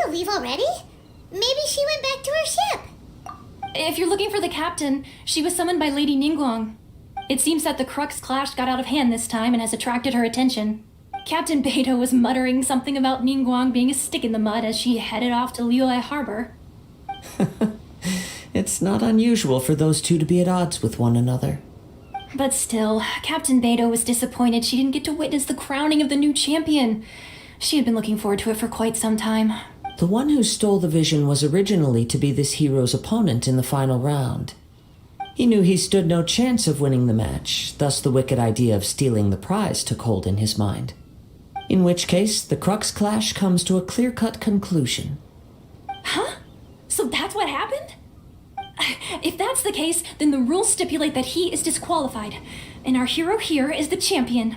Leave already? Maybe she went back to her ship. If you're looking for the captain, she was summoned by Lady Ningguang. It seems that the Crux clash got out of hand this time and has attracted her attention. Captain Beidou was muttering something about Ningguang being a stick in the mud as she headed off to Liulai Harbor. It's not unusual for those two to be at odds with one another. But still, Captain Beidou was disappointed she didn't get to witness the crowning of the new champion. She had been looking forward to it for quite some time. The one who stole the vision was originally to be this hero's opponent in the final round. He knew he stood no chance of winning the match, thus the wicked idea of stealing the prize took hold in his mind. In which case, the Crux clash comes to a clear-cut conclusion. Huh? So that's what happened? If that's the case, then the rules stipulate that he is disqualified, and our hero here is the champion.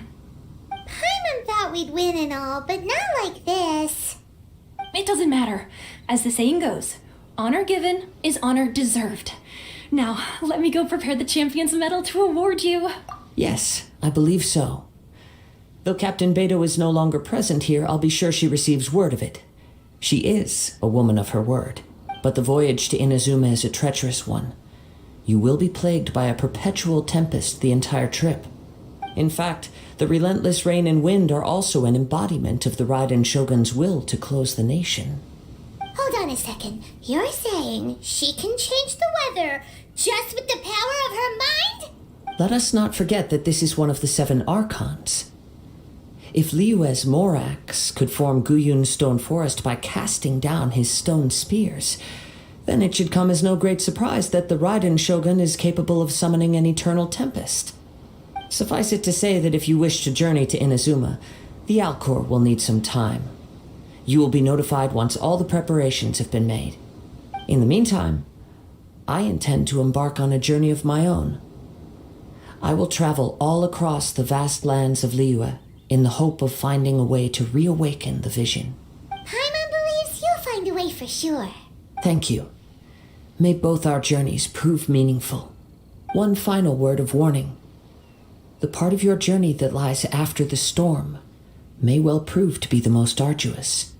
Paimon thought we'd win and all, but not like this. It doesn't matter. As the saying goes, honor given is honor deserved. Now, let me go prepare the champion's medal to award you. Yes, I believe so. Though Captain Beidou is no longer present here, I'll be sure she receives word of it. She is a woman of her word, but the voyage to Inazuma is a treacherous one. You will be plagued by a perpetual tempest the entire trip. In fact, the relentless rain and wind are also an embodiment of the Raiden Shogun's will to close the nation. Hold on a second. You're saying she can change the weather just with the power of her mind? Let us not forget that this is one of the 7 Archons. If Liyue's Morax could form Guyun's stone forest by casting down his stone spears, then it should come as no great surprise that the Raiden Shogun is capable of summoning an eternal tempest. Suffice it to say that if you wish to journey to Inazuma, the Alcor will need some time. You will be notified once all the preparations have been made. In the meantime, I intend to embark on a journey of my own. I will travel all across the vast lands of Liyue in the hope of finding a way to reawaken the vision. Paimon believes you'll find a way for sure. Thank you. May both our journeys prove meaningful. One final word of warning. The part of your journey that lies after the storm may well prove to be the most arduous.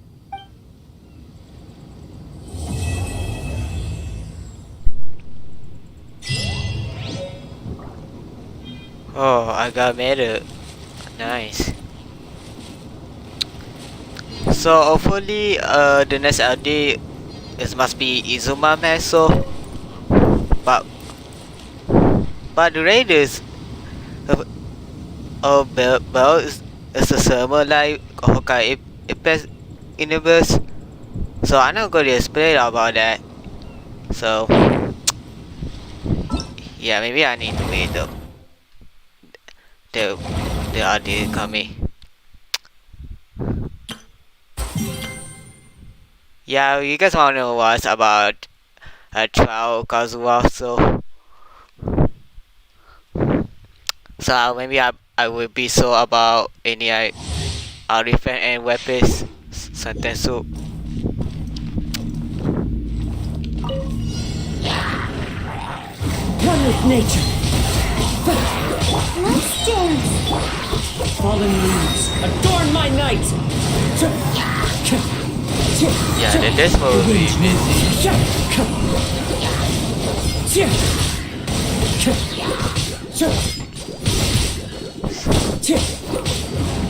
Oh, I got medal. Nice. So hopefully the next update it must be Izuma man, so but the raiders Bell is a summer like Hokai Impact universe. So I'm not going to explain about that. So yeah, maybe I need to wait though. The update coming. Yeah, you guys want to know what's about trial Kazuha, so maybe I will be so about any artifact and weapons Santensu. One with nature. Let's dance. Fallen leaves, adorn my night. Yeah, then this will be busy.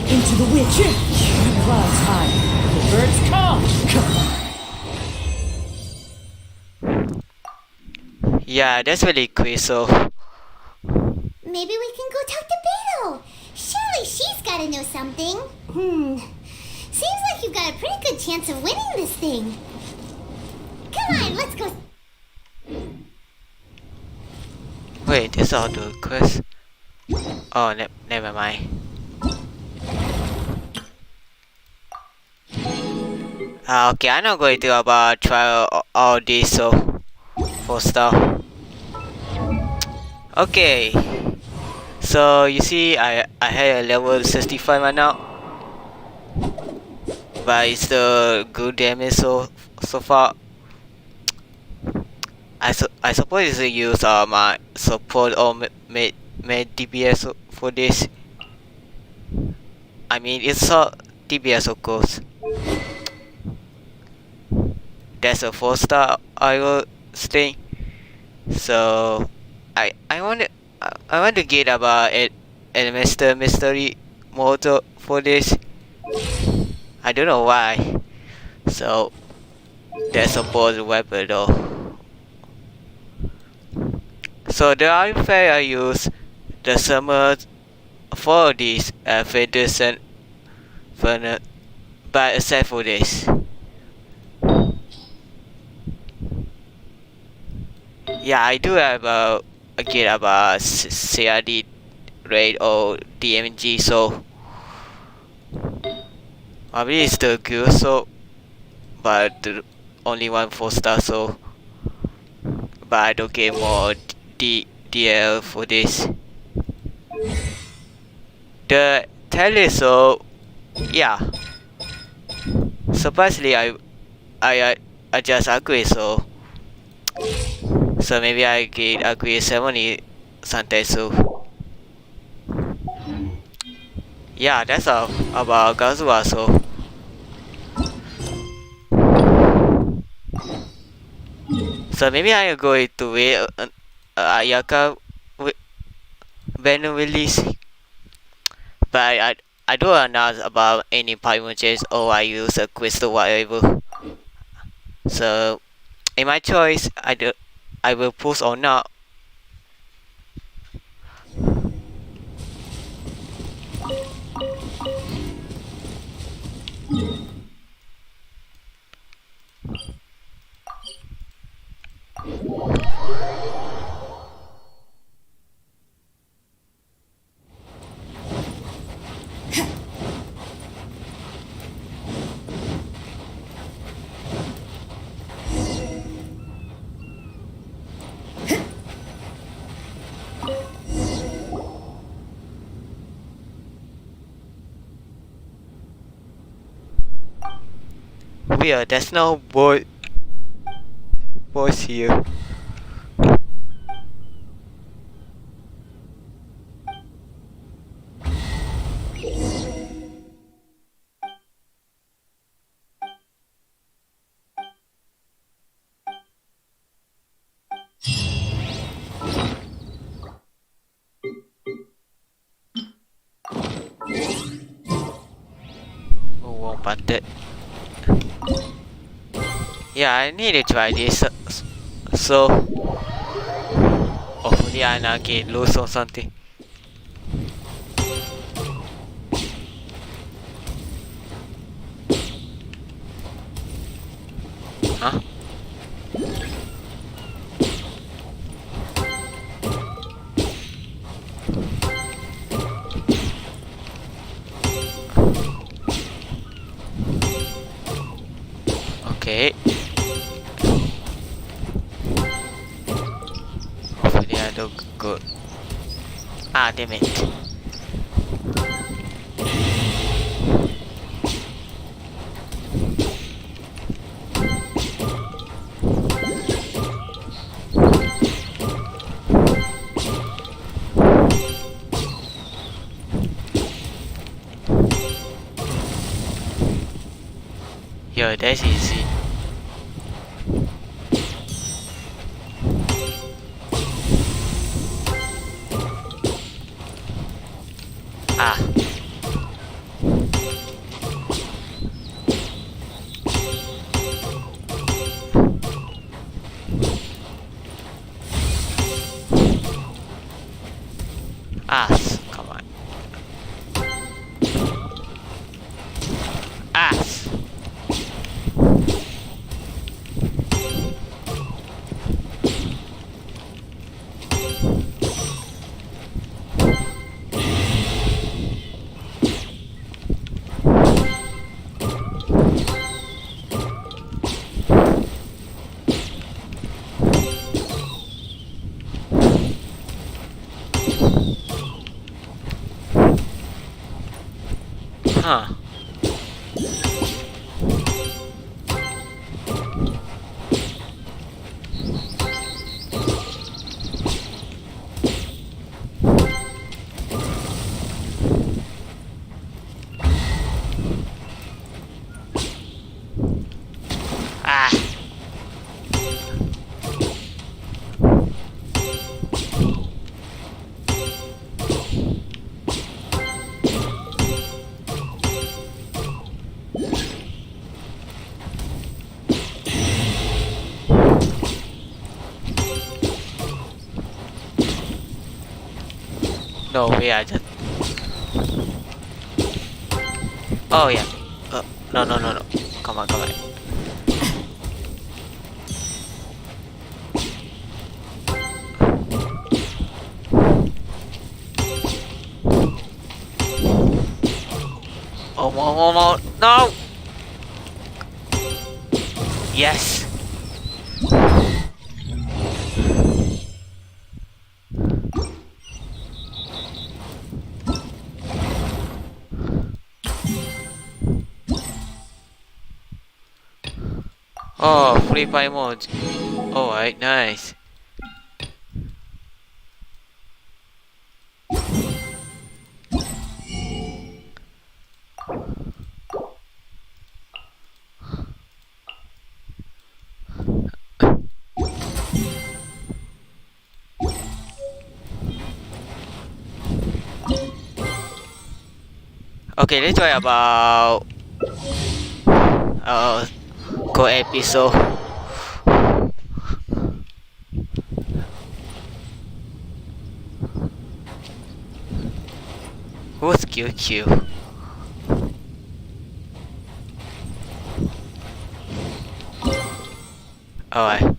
Into the wind. The clouds high. The birds come. Yeah, that's really cool. So Maybe we can go talk to Beto. Surely she's gotta know something. Seems like you've got a pretty good chance of winning this thing. Come on, let's go. wait, this all the quest. Oh, never mind. Okay, I'm not going to about try all this, so for stuff. Okay, so you see, I had a level 65 right now, but it's the good damage so far. I suppose it's a use my support or made DPS for this. I mean, it's a DPS of course. That's a 4-star I will stay. So I want to get about a master mystery motor for this. I don't know why. So that's a bold weapon though. So the artifact I use the summer for this feathers and furnace, but except for this. Yeah, I do have get about CRD rate or DMG, so maybe it's still good. So, but the only one 4-star, so but I don't get more DL for this. The tele, so yeah. Surprisingly, I just upgrade, so maybe I get upgrade 70 Santetsu. Yeah, that's all about Kazuha, so maybe I am going to wait Ayaka Venom release. but I don't know about any Pymonches or I use a crystal whatever. So in my choice, I will push or not. Weird, there's no voice here. Oh, but that. Yeah, I need to try this. So, hopefully I not get loose or something. Huh? Okay. Hopefully I do good. Ah, damn it. Yo, that's easy. Ah. Ass, come on. Ass. Huh. Ah. No way, I just. Oh yeah. No, no, no, no. Come on, come on. Oh, oh, no! Yes! Oh, free fire modes. Alright, nice. Okay, let's try about go episode. Who's QQ? Alright.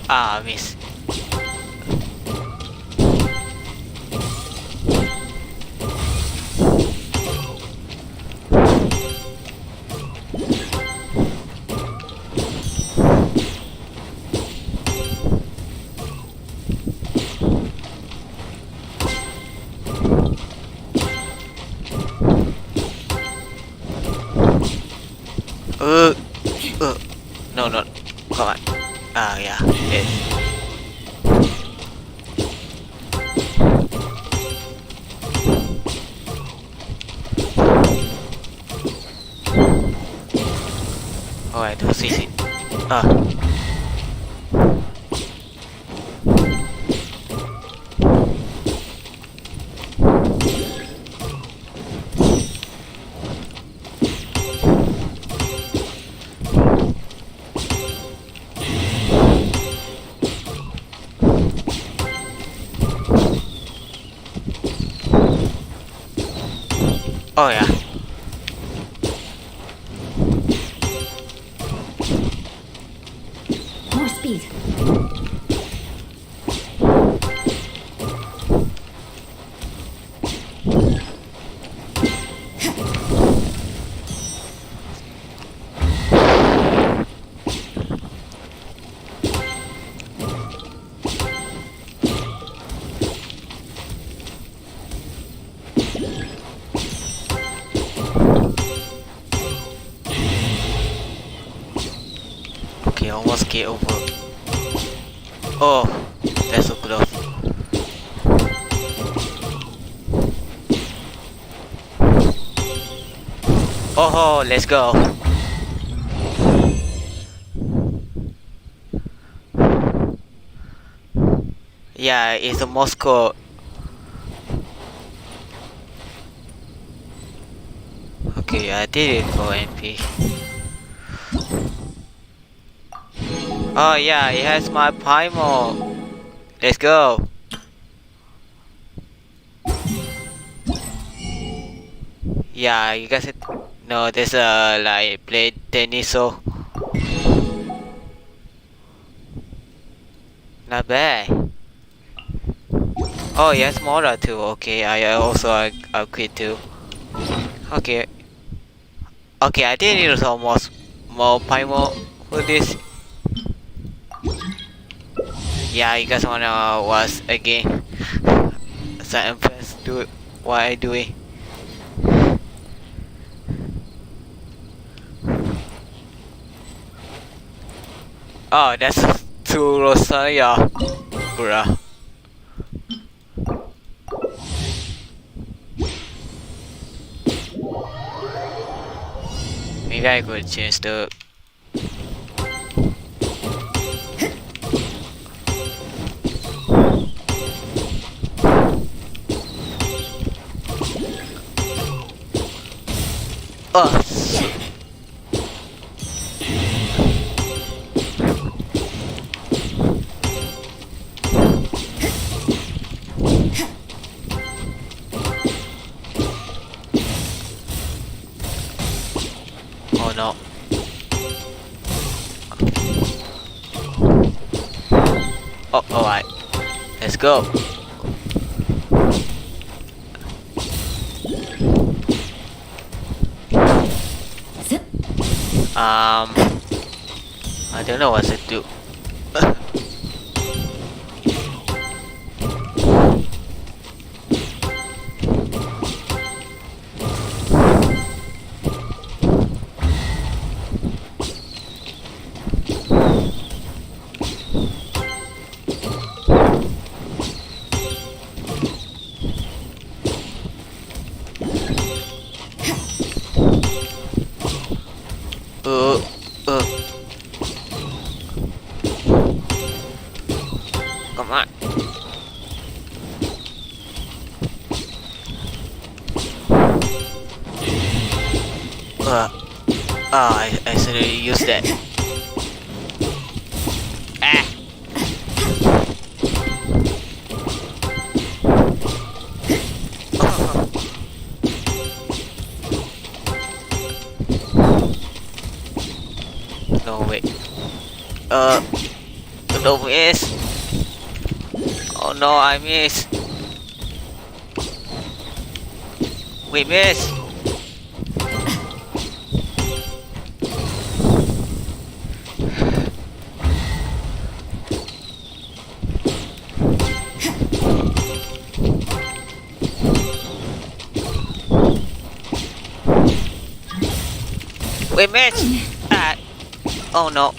Ah. Miss. No, no, come on. Yeah, yes. Alright, that's easy. Oh yeah. More speed. Okay, almost get over. Oh, that's so close. Oh, let's go. Yeah, it's a Moscow. Okay, I did it for MP. Oh yeah, it has my primal. Let's go. Yeah, you guys no, there's a like play tennis, so not bad. Oh yeah, smaller too. Okay, I also upgrade too. Okay, okay, I did need almost more primal for this. Yeah, you guys wanna watch again? So I'm impressed do what I doing. Oh, that's too Rosalia, bruh. Maybe I could change the. Oh. Alright, let's go. I don't know what to do. Come on. I should have used that. Ah. No, wait. Don't miss. Oh no, I missed. We missed. We missed. Oh no.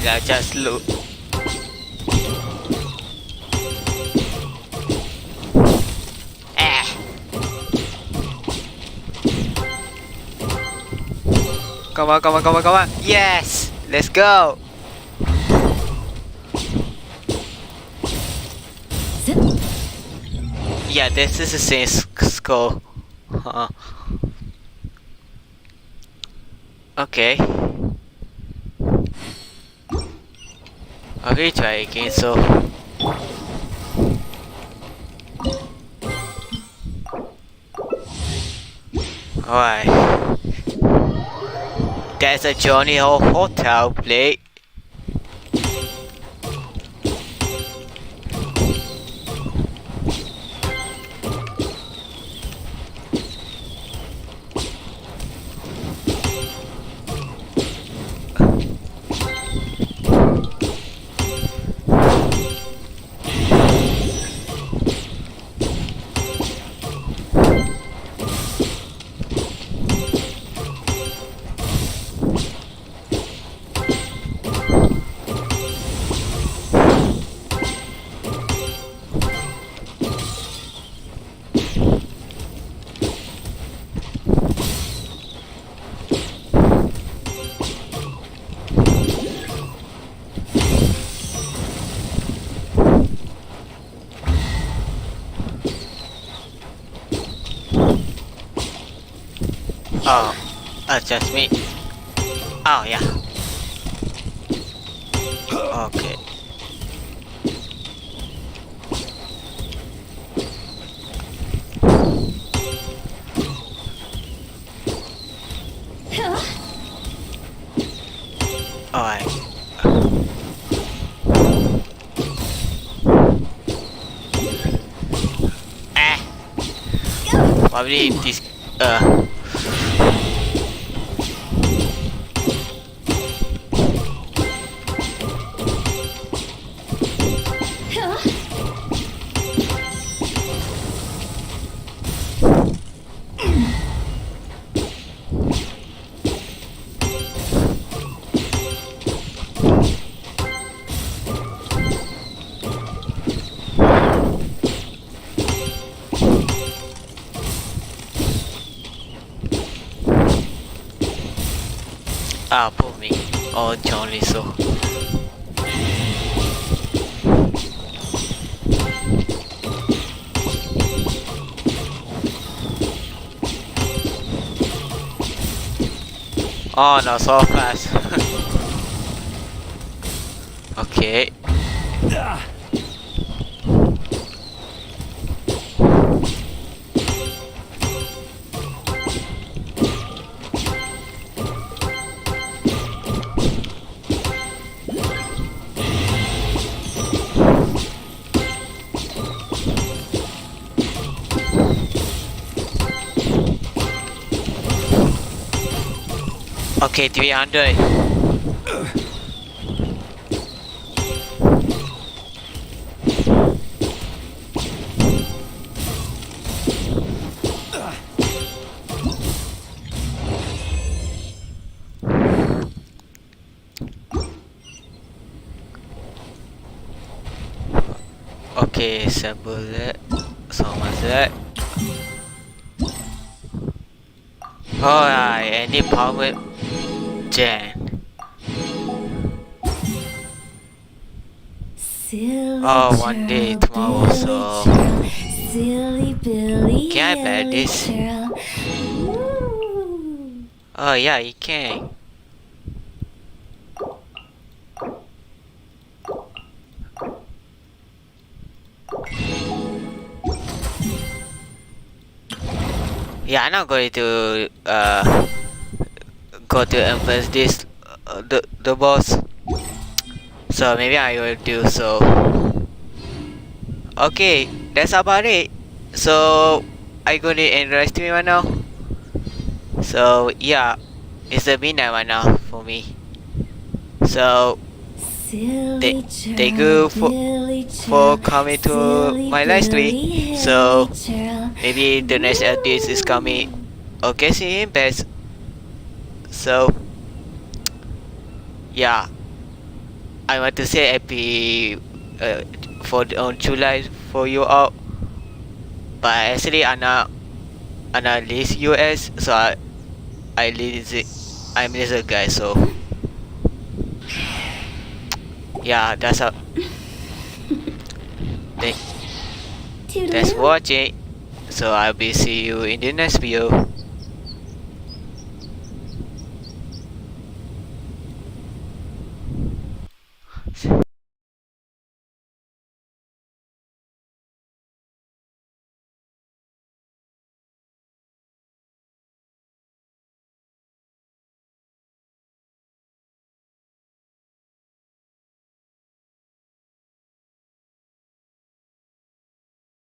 I just look. Come on, come on, come on, come on. Yes! Let's go! Yeah, this is the same score. Okay. I'll retry again, so... Alright. There's a Johnny Hotel plate. Oh, that's just me. Oh, yeah. Okay. Alright. Probably this, pull me. Oh, Johnny, so. Oh no, so fast. Okay. Okay, 300. Okay, sample that. So much that. Alright, any power gen. Silly Oh, one day churl, tomorrow, Billy so churl, silly Billy. can I play Ellie this? churl. Ooh. Oh yeah, you can. Yeah, I'm not going to go to advance this the boss. So maybe I will do so. Okay, that's about it. So I gonna end the stream right now. So yeah, it's a midnight right now for me. So Silly thank churl, you Billy for churl, coming to silly my live stream. Billy, So Ellie churl. maybe the next update is coming. Okay, see you in best. So yeah, I want to say happy on July for you all. But actually, I'm not least US, so I least I'm a guy. So yeah, that's a thanks for watching. So I'll be see you in the next video.